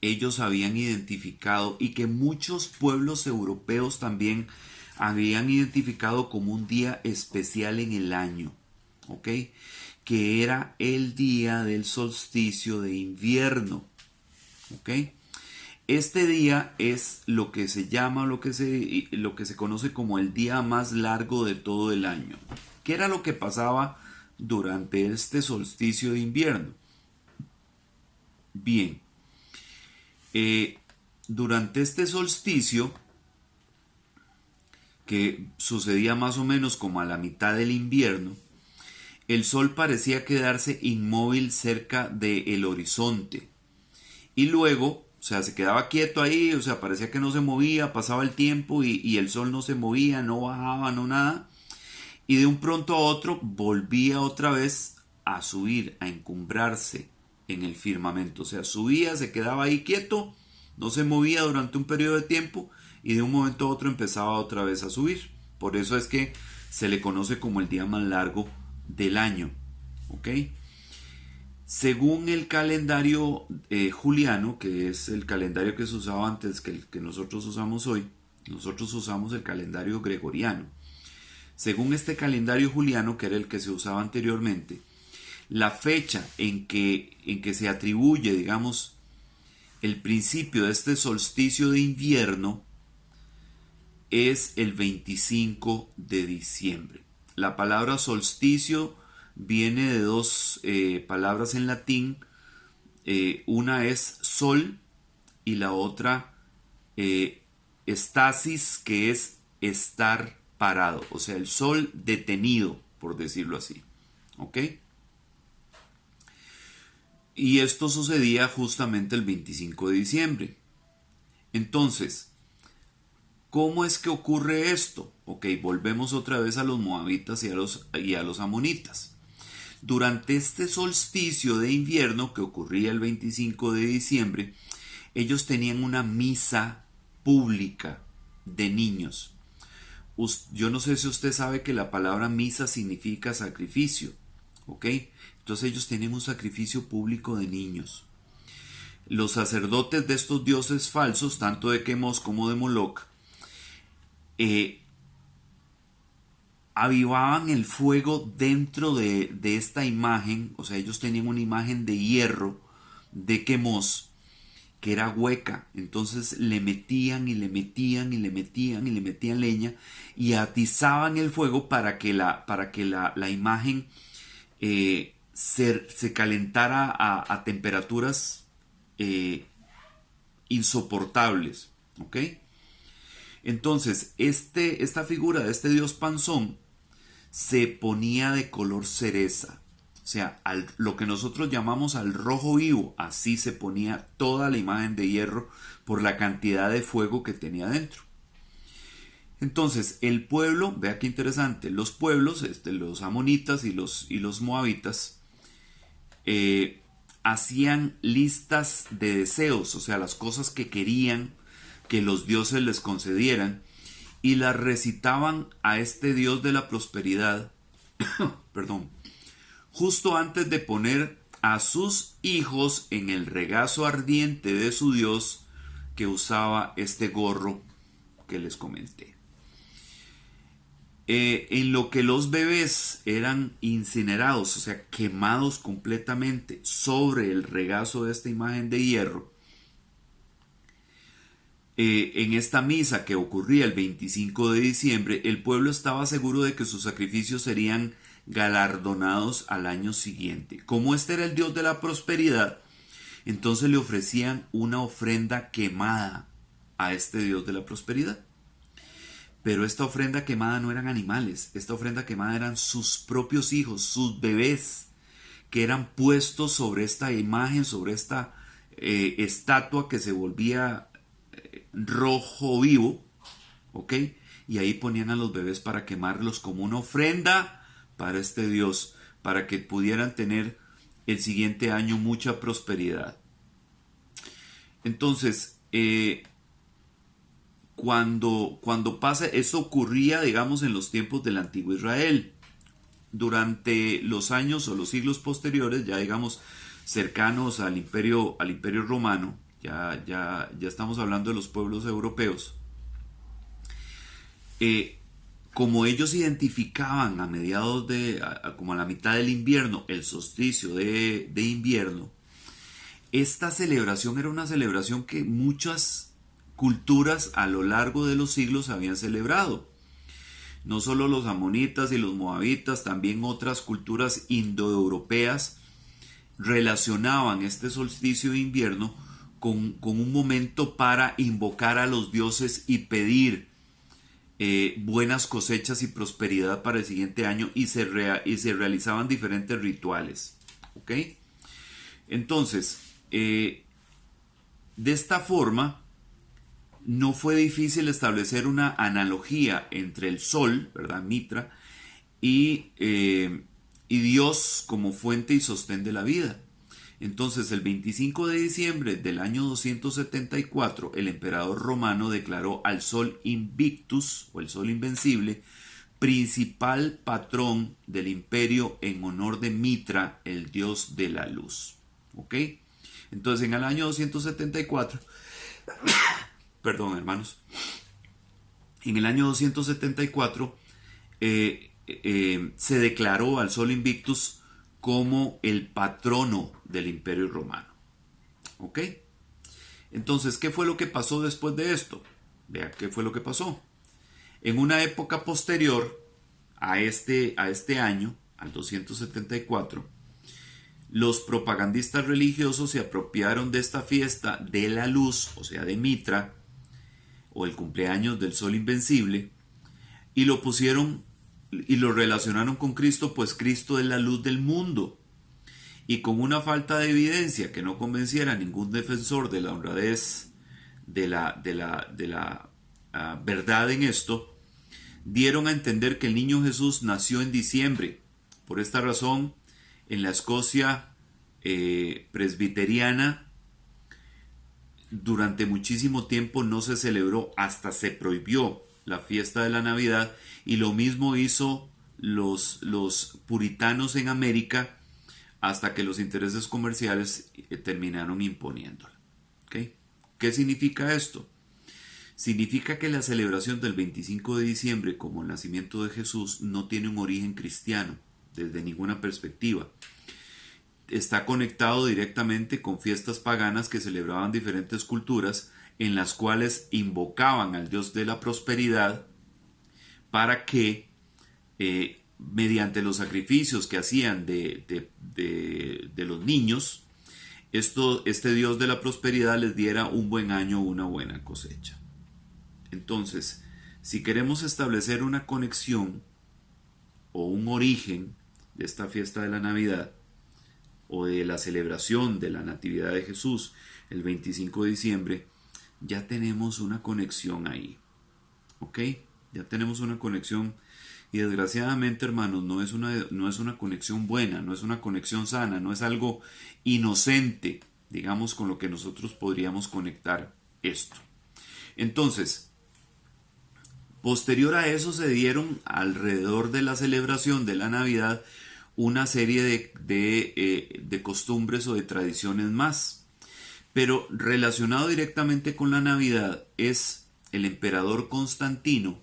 ellos habían identificado y que muchos pueblos europeos también habían identificado como un día especial en el año, ¿ok? Que era el día del solsticio de invierno, ¿ok? Este día es lo que se llama, lo que se conoce como el día más largo de todo el año. ¿Qué era lo que pasaba durante este solsticio de invierno? Bien, durante este solsticio, que sucedía más o menos como a la mitad del invierno, el sol parecía quedarse inmóvil cerca del horizonte. Y luego, o sea, se quedaba quieto ahí, o sea, parecía que no se movía, pasaba el tiempo y el sol no se movía, no bajaba, no nada. Y de un pronto a otro volvía otra vez a subir, a encumbrarse en el firmamento. O sea, subía, se quedaba ahí quieto, no se movía durante un periodo de tiempo y de un momento a otro empezaba otra vez a subir. Por eso es que se le conoce como el día más largo del año. ¿Ok? Según el calendario juliano, que es el calendario que se usaba antes que el que nosotros usamos hoy, nosotros usamos el calendario gregoriano. Según este calendario juliano, que era el que se usaba anteriormente, la fecha en que se atribuye, digamos, el principio de este solsticio de invierno es el 25 de diciembre. La palabra solsticio viene de dos palabras en latín. Una es sol y la otra estasis, que es estar parado, o sea, el sol detenido, por decirlo así. ¿Ok? Y esto sucedía justamente el 25 de diciembre. Entonces, ¿cómo es que ocurre esto? Ok, volvemos otra vez a los moabitas y a los amonitas. Durante este solsticio de invierno que ocurría el 25 de diciembre, ellos tenían una misa pública de niños. Yo no sé si usted sabe que la palabra misa significa sacrificio, ¿ok? Entonces ellos tenían un sacrificio público de niños. Los sacerdotes de estos dioses falsos, tanto de Quemos como de Moloch, avivaban el fuego dentro de esta imagen. O sea, ellos tenían una imagen de hierro de Quemos que era hueca. Entonces le metían y le metían y le metían y le metían leña y atizaban el fuego para que la imagen se calentara a temperaturas insoportables. ¿Ok? Entonces, esta figura de este dios panzón se ponía de color cereza. O sea, lo que nosotros llamamos al rojo vivo, así se ponía toda la imagen de hierro por la cantidad de fuego que tenía dentro. Entonces, el pueblo, vea qué interesante, los pueblos, los amonitas y los moabitas, hacían listas de deseos, o sea, las cosas que querían que los dioses les concedieran, y las recitaban a este dios de la prosperidad, perdón, justo antes de poner a sus hijos en el regazo ardiente de su dios, que usaba este gorro que les comenté. En lo que los bebés eran incinerados, o sea, quemados completamente sobre el regazo de esta imagen de hierro, en esta misa que ocurría el 25 de diciembre, el pueblo estaba seguro de que sus sacrificios serían galardonados al año siguiente. Como este era el dios de la prosperidad, entonces le ofrecían una ofrenda quemada a este dios de la prosperidad. Pero esta ofrenda quemada no eran animales, esta ofrenda quemada eran sus propios hijos, sus bebés, que eran puestos sobre esta imagen, sobre esta estatua que se volvía rojo vivo, ¿ok? Y ahí ponían a los bebés para quemarlos como una ofrenda para este dios, para que pudieran tener el siguiente año mucha prosperidad. Entonces, cuando pasa, esto ocurría, digamos, en los tiempos del antiguo Israel. Durante los años o los siglos posteriores, ya digamos, cercanos al imperio romano, ya estamos hablando de los pueblos europeos, como ellos identificaban a mediados como a la mitad del invierno, el solsticio de invierno, esta celebración era una celebración que muchas culturas a lo largo de los siglos habían celebrado. No solo los amonitas y los moabitas, también otras culturas indoeuropeas relacionaban este solsticio de invierno con un momento para invocar a los dioses y pedir buenas cosechas y prosperidad para el siguiente año, y se realizaban diferentes rituales. ¿Ok? Entonces, de esta forma, no fue difícil establecer una analogía entre el sol, ¿verdad? Mitra, y Dios como fuente y sostén de la vida. Entonces, el 25 de diciembre del año 274, el emperador romano declaró al sol Invictus, o el sol invencible, principal patrón del imperio en honor de Mitra, el dios de la luz. ¿Ok? Entonces, en el año 274, perdón, hermanos, en el año 274, se declaró al Sol Invictus como el patrono del Imperio Romano. ¿Ok? Entonces, ¿qué fue lo que pasó después de esto? Vea, ¿qué fue lo que pasó? En una época posterior a este año, al 274, los propagandistas religiosos se apropiaron de esta fiesta de la luz, o sea, de Mitra, o el cumpleaños del Sol Invencible, y lo pusieron y lo relacionaron con Cristo, pues Cristo es la luz del mundo. Y con una falta de evidencia que no convenciera a ningún defensor de la honradez de la verdad en esto, dieron a entender que el niño Jesús nació en diciembre. Por esta razón, en la Escocia presbiteriana, durante muchísimo tiempo no se celebró, hasta se prohibió la fiesta de la Navidad, y lo mismo hizo los puritanos en América, hasta que los intereses comerciales terminaron imponiéndola. ¿Okay? ¿Qué significa esto? Significa que la celebración del 25 de diciembre como el nacimiento de Jesús no tiene un origen cristiano desde ninguna perspectiva. Está conectado directamente con fiestas paganas que celebraban diferentes culturas, en las cuales invocaban al Dios de la prosperidad para que mediante los sacrificios que hacían de los niños, este Dios de la prosperidad les diera un buen año o una buena cosecha. Entonces, si queremos establecer una conexión o un origen de esta fiesta de la Navidad o de la celebración de la Natividad de Jesús el 25 de diciembre, ya tenemos una conexión ahí. ¿Ok? Ya tenemos una conexión, y desgraciadamente, hermanos, no es una conexión buena, no es una conexión sana, no es algo inocente, digamos, con lo que nosotros podríamos conectar esto. Entonces, posterior a eso se dieron alrededor de la celebración de la Navidad una serie de costumbres o de tradiciones más. Pero relacionado directamente con la Navidad es el emperador Constantino,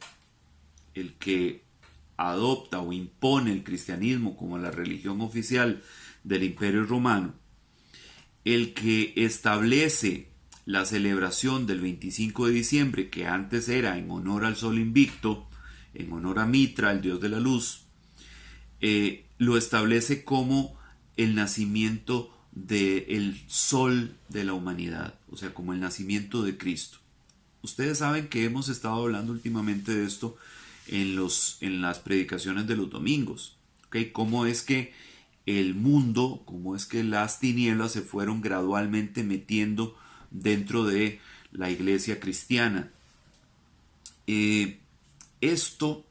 el que adopta o impone el cristianismo como la religión oficial del Imperio Romano, el que establece la celebración del 25 de diciembre, que antes era en honor al Sol Invicto, en honor a Mitra, el dios de la luz, lo establece como el nacimiento del sol de la humanidad, o sea, como el nacimiento de Cristo. Ustedes saben que hemos estado hablando últimamente de esto en las predicaciones de los domingos, ¿okay? Cómo es que el mundo, cómo es que las tinieblas se fueron gradualmente metiendo dentro de la iglesia cristiana. Esto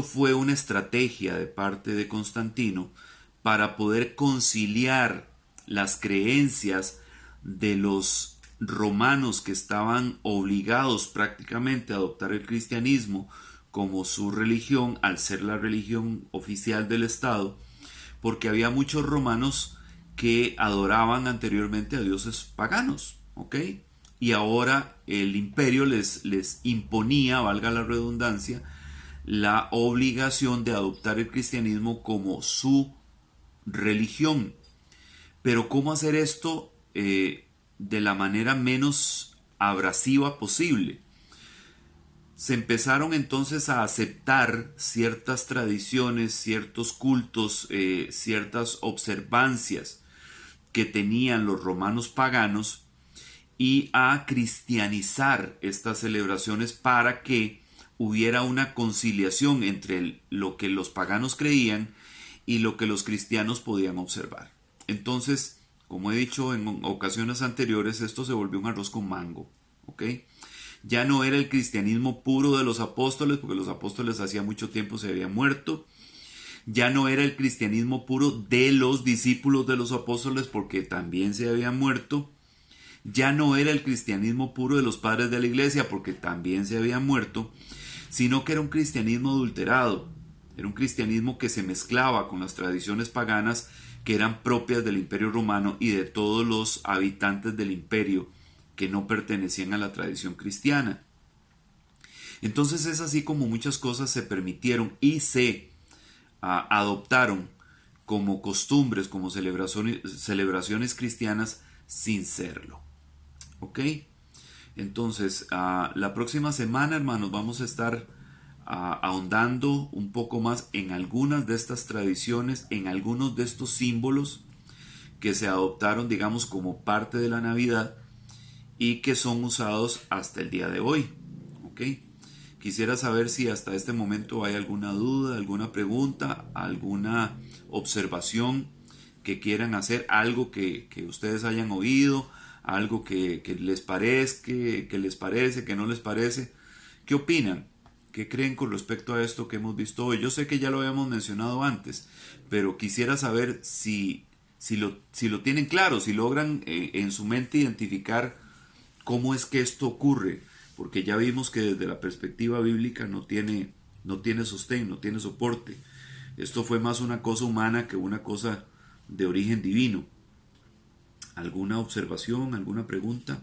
fue una estrategia de parte de Constantino para poder conciliar las creencias de los romanos, que estaban obligados prácticamente a adoptar el cristianismo como su religión, al ser la religión oficial del Estado, porque había muchos romanos que adoraban anteriormente a dioses paganos, ¿ok? Y ahora el imperio les imponía, valga la redundancia, la obligación de adoptar el cristianismo como su religión. Pero ¿cómo hacer esto de la manera menos abrasiva posible? Se empezaron entonces a aceptar ciertas tradiciones, ciertos cultos, ciertas observancias que tenían los romanos paganos, y a cristianizar estas celebraciones para que hubiera una conciliación entre lo que los paganos creían y lo que los cristianos podían observar. Entonces, como he dicho en ocasiones anteriores, esto se volvió un arroz con mango, ¿ok? Ya no era el cristianismo puro de los apóstoles, porque los apóstoles hacía mucho tiempo se habían muerto. Ya no era el cristianismo puro de los discípulos de los apóstoles, porque también se habían muerto. Ya no era el cristianismo puro de los padres de la iglesia, porque también se habían muerto, sino que era un cristianismo adulterado. Era un cristianismo que se mezclaba con las tradiciones paganas que eran propias del Imperio Romano y de todos los habitantes del imperio que no pertenecían a la tradición cristiana. Entonces es así como muchas cosas se permitieron y se adoptaron como costumbres, como celebraciones cristianas sin serlo. ¿Ok? Entonces, la próxima semana, hermanos, vamos a estar ahondando un poco más en algunas de estas tradiciones, en algunos de estos símbolos que se adoptaron, digamos, como parte de la Navidad y que son usados hasta el día de hoy. ¿Ok? Quisiera saber si hasta este momento hay alguna duda, alguna pregunta, alguna observación que quieran hacer, algo que ustedes hayan oído, algo que les parezca, que les parece, que no les parece. ¿Qué opinan? ¿Qué creen con respecto a esto que hemos visto hoy? Yo sé que ya lo habíamos mencionado antes, pero quisiera saber si lo tienen claro, si logran en su mente identificar cómo es que esto ocurre, porque ya vimos que desde la perspectiva bíblica no tiene sostén, no tiene soporte. Esto fue más una cosa humana que una cosa de origen divino. ¿Alguna observación, alguna pregunta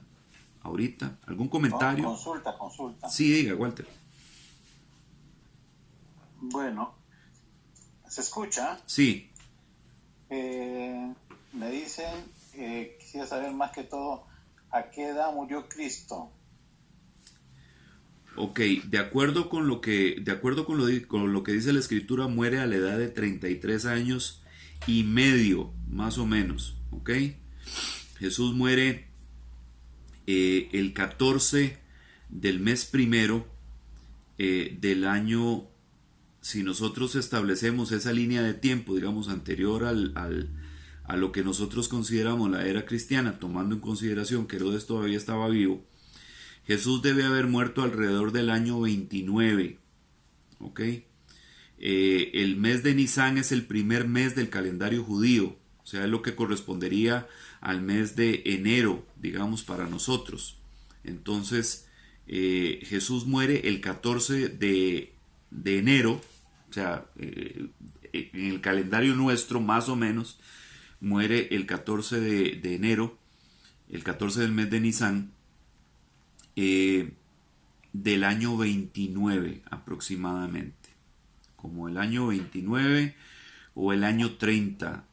ahorita? ¿Algún No, comentario? consulta. Sí, diga, Walter. Bueno, ¿se escucha? Sí, Me dicen, quisiera saber más que todo, ¿a qué edad murió Cristo? ok, de acuerdo con lo que dice la escritura, muere a la edad de 33 años y medio, más o menos, ok. Jesús muere el 14 del mes primero del año, si nosotros establecemos esa línea de tiempo, digamos, anterior a lo que nosotros consideramos la era cristiana, tomando en consideración que Herodes todavía estaba vivo, Jesús debe haber muerto alrededor del año 29, ¿ok? El mes de Nisan es el primer mes del calendario judío, o sea, es lo que correspondería al mes de enero, digamos, para nosotros. Entonces, Jesús muere el 14 de enero, o sea, en el calendario nuestro, más o menos, muere el 14 de enero, el 14 del mes de Nisan, eh, del año 29 aproximadamente, como el año 29 o el año 30,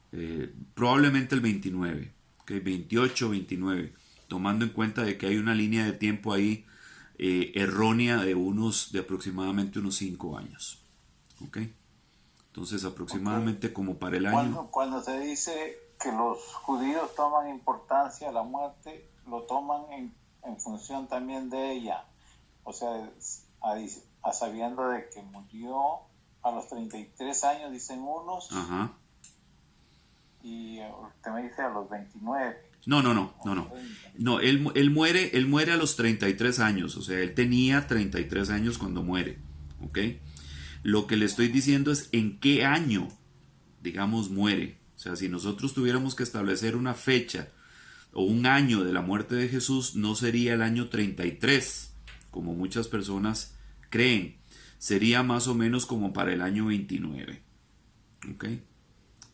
probablemente el 29, ¿okay? 28, 29, tomando en cuenta de que hay una línea de tiempo ahí errónea de aproximadamente unos 5 años, ¿ok? Entonces Ok. aproximadamente como para el año. Cuando se dice que los judíos toman importancia a la muerte, lo toman en función también de ella. O sea, a sabiendo de que murió a los 33 años, dicen unos, Ajá. y usted me dice a los 29 No, no, no, o no, no. 30. No, él muere a los 33 años, o sea, él tenía 33 años cuando muere, ¿ok? Lo que le estoy diciendo es en qué año, digamos, muere. O sea, si nosotros tuviéramos que establecer una fecha o un año de la muerte de Jesús, no sería el año 33, como muchas personas creen. Sería más o menos como para el año 29, ¿ok?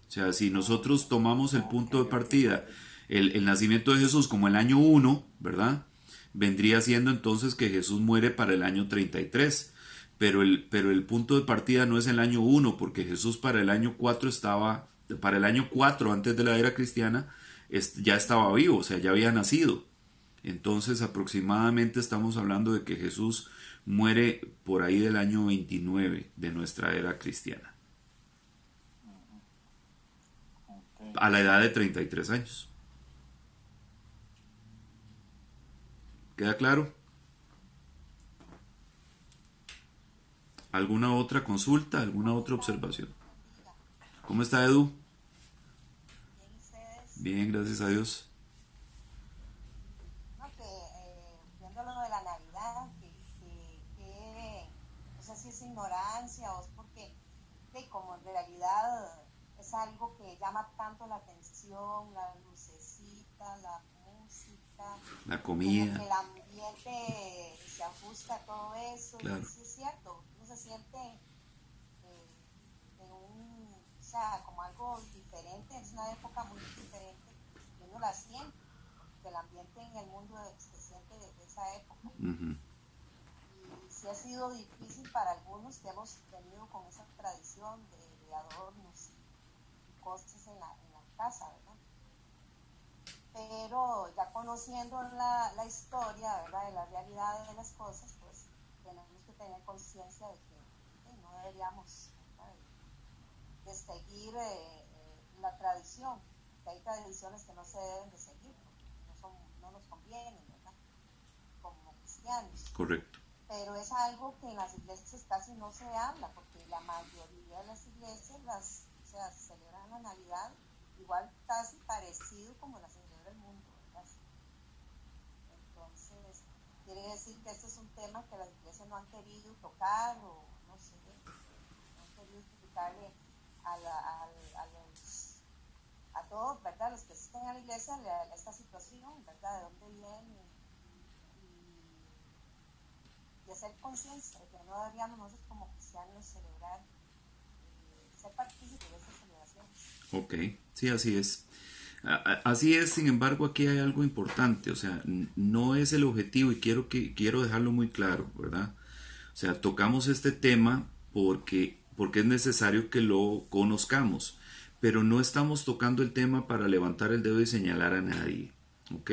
O sea, si nosotros tomamos el Ok, punto de ok, partida, el nacimiento de Jesús como el año 1, ¿verdad? Vendría siendo entonces que Jesús muere para el año 33. Pero el punto de partida no es el año 1, porque Jesús para el año 4 para el año 4 antes de la era cristiana, ya estaba vivo, o sea, ya había nacido. Entonces aproximadamente estamos hablando de que Jesús muere por ahí del año 29 de nuestra era cristiana, ok. a la edad de 33 años. ¿Queda claro? ¿Alguna otra consulta? ¿Alguna ¿Cómo otra está, observación? Edu? Bendiga. ¿Cómo está, Edu? Bien, ustedes. Bien, gracias a Dios. No, que viendo lo de la Navidad, no sé si es ignorancia o es porque, como en realidad es algo que llama tanto la atención, la lucecita, la música, La como comida, que el ambiente se ajusta a todo eso, y claro. sí es cierto, uno se siente o sea, como algo diferente, es una época muy diferente y uno la siente, el ambiente en el mundo se siente de esa época. Ujú. Y sí sí ha sido difícil para algunos que hemos venido con esa tradición de adornos y cosas en la casa, ¿verdad? Pero ya conociendo la historia, ¿verdad?, de la realidad de las cosas, pues tenemos que tener conciencia de que no deberíamos, ¿verdad?, de seguir la tradición, que hay tradiciones que no se deben de seguir, porque no nos convienen, ¿verdad?, como cristianos. Correcto. Pero es algo que en las iglesias casi no se habla, porque la mayoría de las iglesias o sea, celebran la Navidad igual casi parecido como la celebra el mundo, ¿verdad? Entonces, quiere decir que este es un tema que las iglesias no han querido tocar, o no sé, no han querido explicarle a todos, ¿verdad?, los que asisten a la iglesia, esta situación, ¿verdad?, de dónde viene, y hacer conciencia de que no deberíamos nosotros como cristianos celebrar, ser partícipes de estas celebraciones. Ok, sí, así es. Así es, sin embargo, aquí hay algo importante, o sea, no es el objetivo, y quiero dejarlo muy claro, ¿verdad? O sea, tocamos este tema porque es necesario que lo conozcamos, pero no estamos tocando el tema para levantar el dedo y señalar a nadie, ¿ok?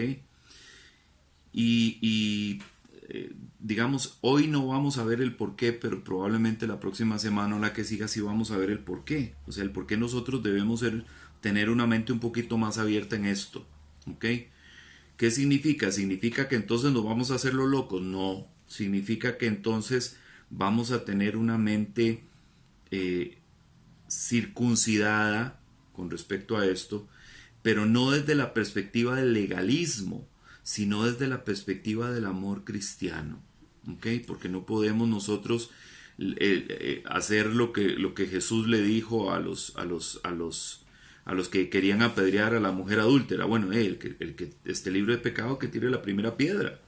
Digamos, hoy no vamos a ver el por qué, pero probablemente la próxima semana o la que siga sí vamos a ver el por qué. O sea, el por qué nosotros debemos tener una mente un poquito más abierta en esto. ¿Ok? ¿Qué significa? ¿Significa que entonces nos vamos a hacer los locos? No. Significa que entonces vamos a tener una mente circuncidada con respecto a esto, pero no desde la perspectiva del legalismo, sino desde la perspectiva del amor cristiano, ¿ok? Porque no podemos nosotros hacer lo que Jesús le dijo a los que querían apedrear a la mujer adúltera. Bueno, el que esté libre de pecado, que tire la primera piedra.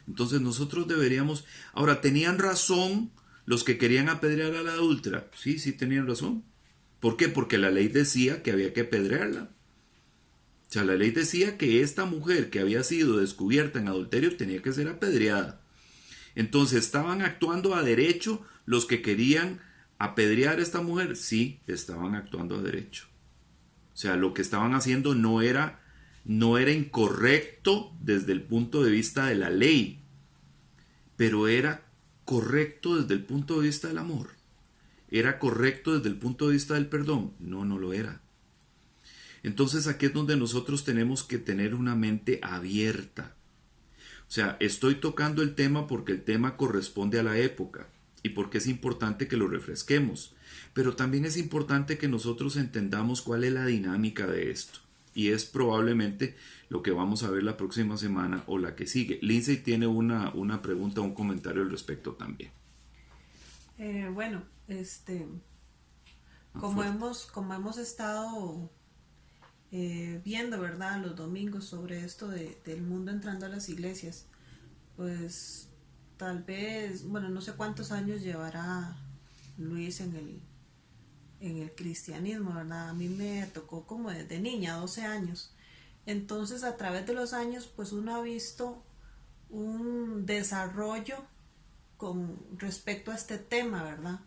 Entonces nosotros deberíamos... Ahora, ¿tenían razón los que querían apedrear a la adúltera? Sí, sí tenían razón. ¿Por qué? Porque la ley decía que había que apedrearla. O sea, la ley decía que esta mujer que había sido descubierta en adulterio tenía que ser apedreada. Entonces, ¿estaban actuando a derecho los que querían apedrear a esta mujer? Sí, estaban actuando a derecho. O sea, lo que estaban haciendo no era incorrecto desde el punto de vista de la ley, pero era correcto desde el punto de vista del amor. ¿Era correcto desde el punto de vista del perdón? No, no lo era. Entonces aquí es donde nosotros tenemos que tener una mente abierta. O sea, estoy tocando el tema porque el tema corresponde a la época y porque es importante que lo refresquemos. Pero también es importante que nosotros entendamos cuál es la dinámica de esto. Y es probablemente lo que vamos a ver la próxima semana o la que sigue. Lindsay tiene una pregunta, un comentario al respecto también. Bueno, como hemos estado viendo, ¿verdad?, los domingos sobre esto del mundo entrando a las iglesias, pues tal vez, bueno, no sé cuántos años llevará Luis en el cristianismo, ¿verdad? A mí me tocó como desde niña, 12 años. Entonces, a través de los años, pues uno ha visto un desarrollo con respecto a este tema, ¿verdad?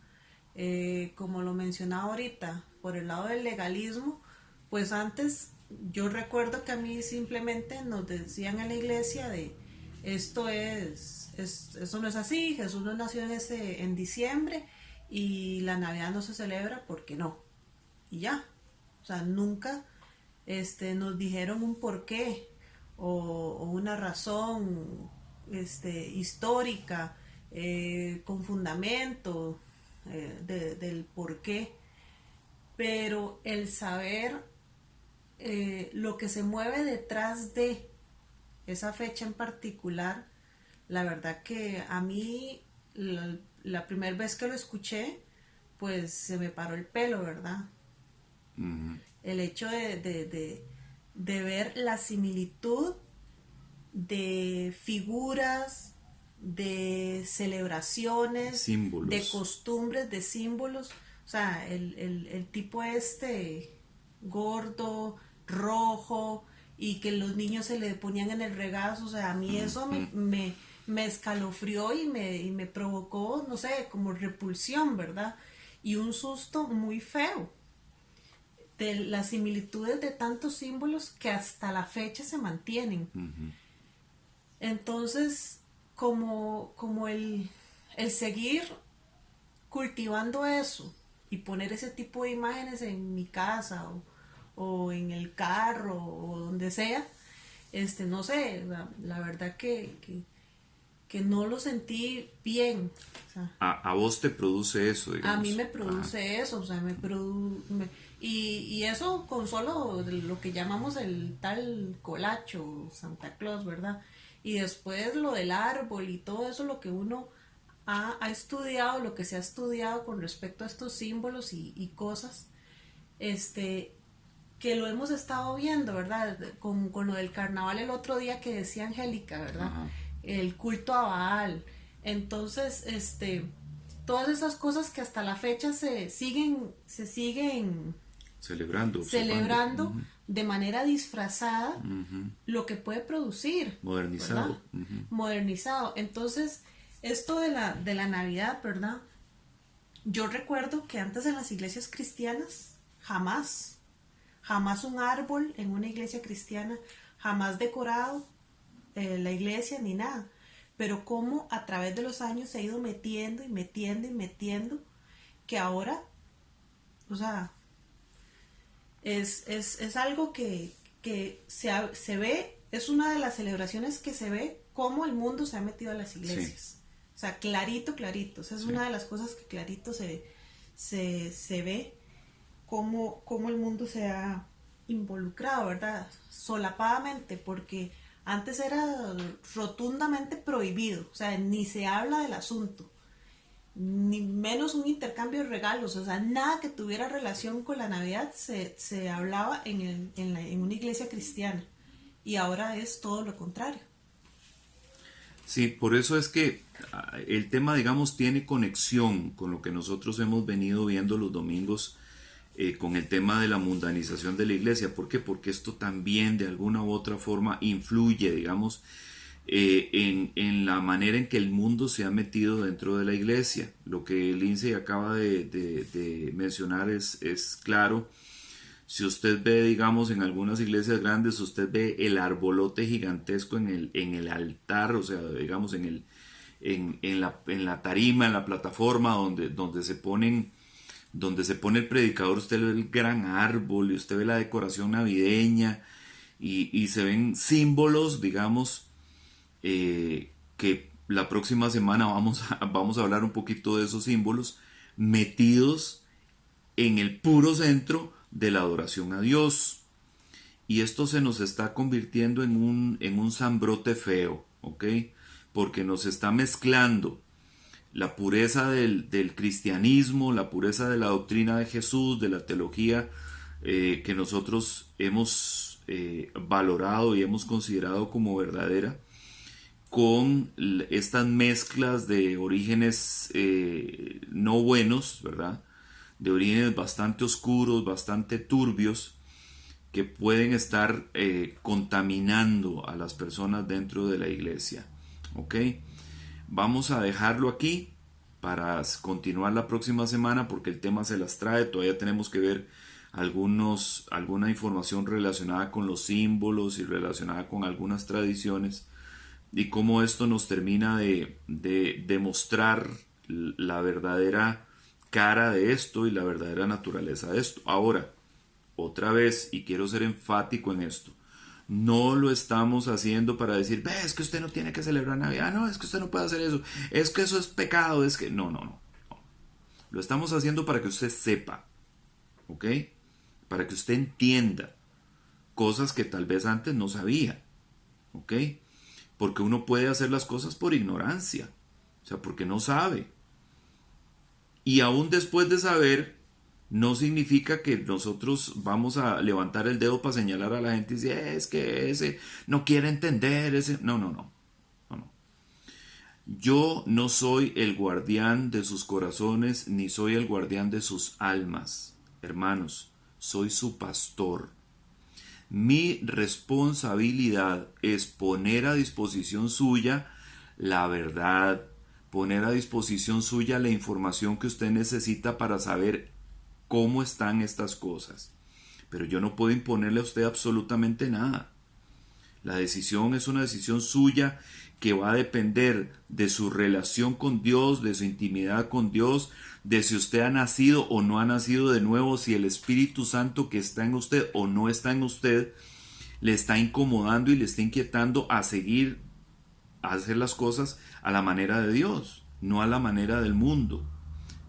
Como lo mencionaba ahorita, por el lado del legalismo, pues antes yo recuerdo que a mí simplemente nos decían en la iglesia de eso no es así, Jesús no nació en diciembre y la Navidad no se celebra porque no, y ya. O sea, nunca nos dijeron un porqué o una razón histórica, con fundamento del porqué. Pero el saber lo que se mueve detrás de esa fecha en particular, la verdad que a mí la primera vez que lo escuché, pues se me paró el pelo, ¿verdad? Uh-huh. El hecho de ver la similitud de figuras, de celebraciones, símbolos, de costumbres, de símbolos. O sea, el tipo gordo, rojo, y que los niños se le ponían en el regazo. O sea, a mí eso me escalofrió y me provocó, no sé, como repulsión, ¿verdad? Y un susto muy feo de las similitudes de tantos símbolos que hasta la fecha se mantienen. Entonces, como el seguir cultivando eso y poner ese tipo de imágenes en mi casa o en el carro o donde sea, no sé, la verdad que no lo sentí bien. O sea, A vos te produce eso, a mí digamos. me Ajá. produce eso, o sea, y eso con solo lo que llamamos el tal colacho, Santa Claus, ¿verdad? Y después lo del árbol y todo eso, lo que uno ha estudiado, lo que se ha estudiado con respecto a estos símbolos y cosas, que lo hemos estado viendo, ¿verdad? Con lo del carnaval el otro día que decía Angélica, ¿verdad? Ajá. El culto a Baal. Entonces, todas esas cosas que hasta la fecha se siguen Celebrando, observando. celebrando de manera disfrazada, lo que puede producir, Modernizado. ¿verdad? Modernizado. Entonces, esto de la Navidad, ¿verdad? Yo recuerdo que antes en las iglesias cristianas, jamás un árbol en una iglesia cristiana, jamás decorado la iglesia ni nada. Pero cómo a través de los años se ha ido metiendo y metiendo y metiendo, que ahora, o sea, es algo que se ve, es una de las celebraciones que se ve cómo el mundo se ha metido a las iglesias. Sí. O sea, clarito, clarito. O sea, es una de las cosas que clarito se ve cómo el mundo se ha involucrado, ¿verdad? Solapadamente, porque antes era rotundamente prohibido, o sea, ni se habla del asunto, ni menos un intercambio de regalos, o sea, nada que tuviera relación con la Navidad se hablaba en una iglesia cristiana, y ahora es todo lo contrario. Sí, por eso es que el tema, digamos, tiene conexión con lo que nosotros hemos venido viendo los domingos, con el tema de la mundanización de la iglesia. ¿Por qué? Porque esto también de alguna u otra forma influye, digamos, en la manera en que el mundo se ha metido dentro de la iglesia. Lo que Lindsay acaba de mencionar es claro. Si usted ve, digamos, en algunas iglesias grandes, usted ve el arbolote gigantesco en el altar, o sea, digamos, en la tarima, en la plataforma donde se pone el predicador, usted ve el gran árbol y usted ve la decoración navideña y se ven símbolos, digamos, que la próxima semana vamos a hablar un poquito de esos símbolos metidos en el puro centro de la adoración a Dios. Y esto se nos está convirtiendo en un zambrote feo, ¿ok? Porque nos está mezclando la pureza del cristianismo, la pureza de la doctrina de Jesús, de la teología que nosotros hemos valorado y hemos considerado como verdadera, con estas mezclas de orígenes no buenos, ¿verdad? De orígenes bastante oscuros, bastante turbios, que pueden estar contaminando a las personas dentro de la iglesia. ¿Ok? Vamos a dejarlo aquí para continuar la próxima semana porque el tema se las trae. Todavía tenemos que ver alguna información relacionada con los símbolos y relacionada con algunas tradiciones y cómo esto nos termina de demostrar la verdadera cara de esto y la verdadera naturaleza de esto. Ahora, otra vez, y quiero ser enfático en esto, no lo estamos haciendo para decir, ve, es que usted no tiene que celebrar Navidad, no, es que usted no puede hacer eso, es que eso es pecado, es que no. Lo estamos haciendo para que usted sepa, ¿ok? Para que usted entienda cosas que tal vez antes no sabía, ¿ok? Porque uno puede hacer las cosas por ignorancia, o sea, porque no sabe. Y aún después de saber, no significa que nosotros vamos a levantar el dedo para señalar a la gente y decir, es que ese no quiere entender, ese... No. Yo no soy el guardián de sus corazones, ni soy el guardián de sus almas. Hermanos, soy su pastor. Mi responsabilidad es poner a disposición suya la verdad, poner a disposición suya la información que usted necesita para saber cómo están estas cosas. Pero yo no puedo imponerle a usted absolutamente nada. La decisión es una decisión suya que va a depender de su relación con Dios, de su intimidad con Dios, de si usted ha nacido o no ha nacido de nuevo, si el Espíritu Santo que está en usted o no está en usted le está incomodando y le está inquietando a seguir a hacer las cosas a la manera de Dios, no a la manera del mundo.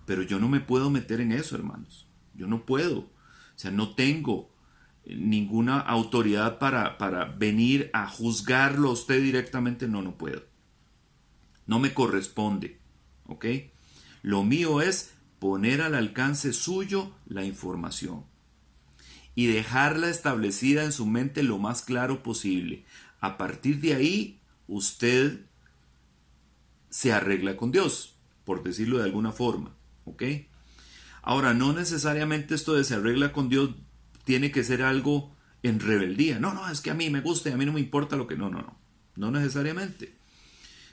Pero yo no me puedo meter en eso, hermanos. Yo no puedo. O sea, no tengo ninguna autoridad para venir a juzgarlo a usted directamente. No, no puedo. No me corresponde. ¿Ok? Lo mío es poner al alcance suyo la información y dejarla establecida en su mente lo más claro posible. A partir de ahí, usted se arregla con Dios, por decirlo de alguna forma. ¿Ok? Ahora, no necesariamente esto de se arregla con Dios tiene que ser algo en rebeldía. No, es que a mí me gusta y a mí no me importa lo que... No necesariamente.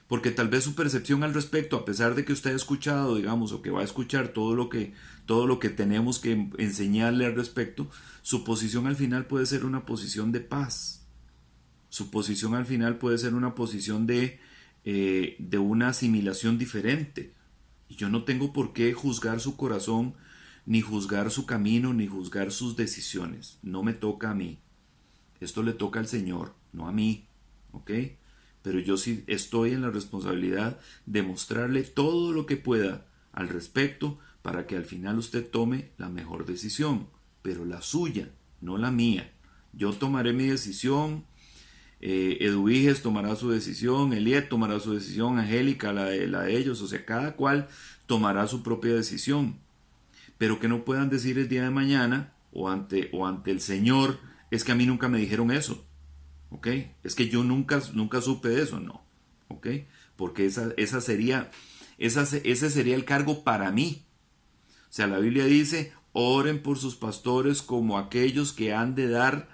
Porque tal vez su percepción al respecto, a pesar de que usted ha escuchado, digamos, o que va a escuchar todo lo que tenemos que enseñarle al respecto, su posición al final puede ser una posición de paz. Su posición al final puede ser una posición de una asimilación diferente. Y yo no tengo por qué juzgar su corazón, ni juzgar su camino, ni juzgar sus decisiones. No me toca a mí. Esto le toca al Señor, no a mí. ¿Ok? Pero yo sí estoy en la responsabilidad de mostrarle todo lo que pueda al respecto para que al final usted tome la mejor decisión, pero la suya, no la mía. Yo tomaré mi decisión, Eduviges tomará su decisión, Eliet tomará su decisión, Angélica la de ellos, o sea, cada cual tomará su propia decisión, pero que no puedan decir el día de mañana o ante el Señor, es que a mí nunca me dijeron eso. ¿Ok? Es que yo nunca supe de eso, no. ¿Ok? Porque ese sería el cargo para mí. O sea, la Biblia dice, oren por sus pastores como aquellos que han de dar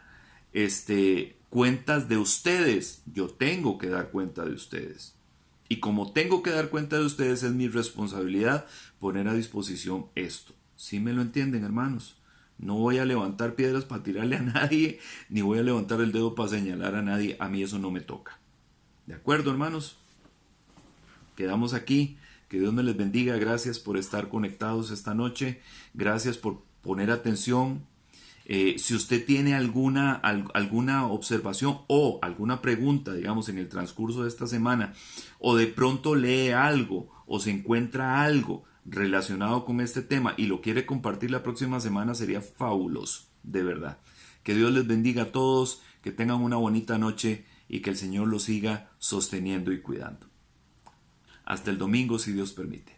cuentas de ustedes. Yo tengo que dar cuenta de ustedes. Y como tengo que dar cuenta de ustedes, es mi responsabilidad poner a disposición esto. ¿Sí me lo entienden, hermanos? No voy a levantar piedras para tirarle a nadie, ni voy a levantar el dedo para señalar a nadie. A mí eso no me toca. ¿De acuerdo, hermanos? Quedamos aquí. Que Dios me les bendiga. Gracias por estar conectados esta noche. Gracias por poner atención. Si usted tiene alguna observación o alguna pregunta, digamos, en el transcurso de esta semana, o de pronto lee algo o se encuentra algo relacionado con este tema y lo quiere compartir la próxima semana, sería fabuloso, de verdad. Que Dios les bendiga a todos, que tengan una bonita noche y que el Señor los siga sosteniendo y cuidando. Hasta el domingo, si Dios permite.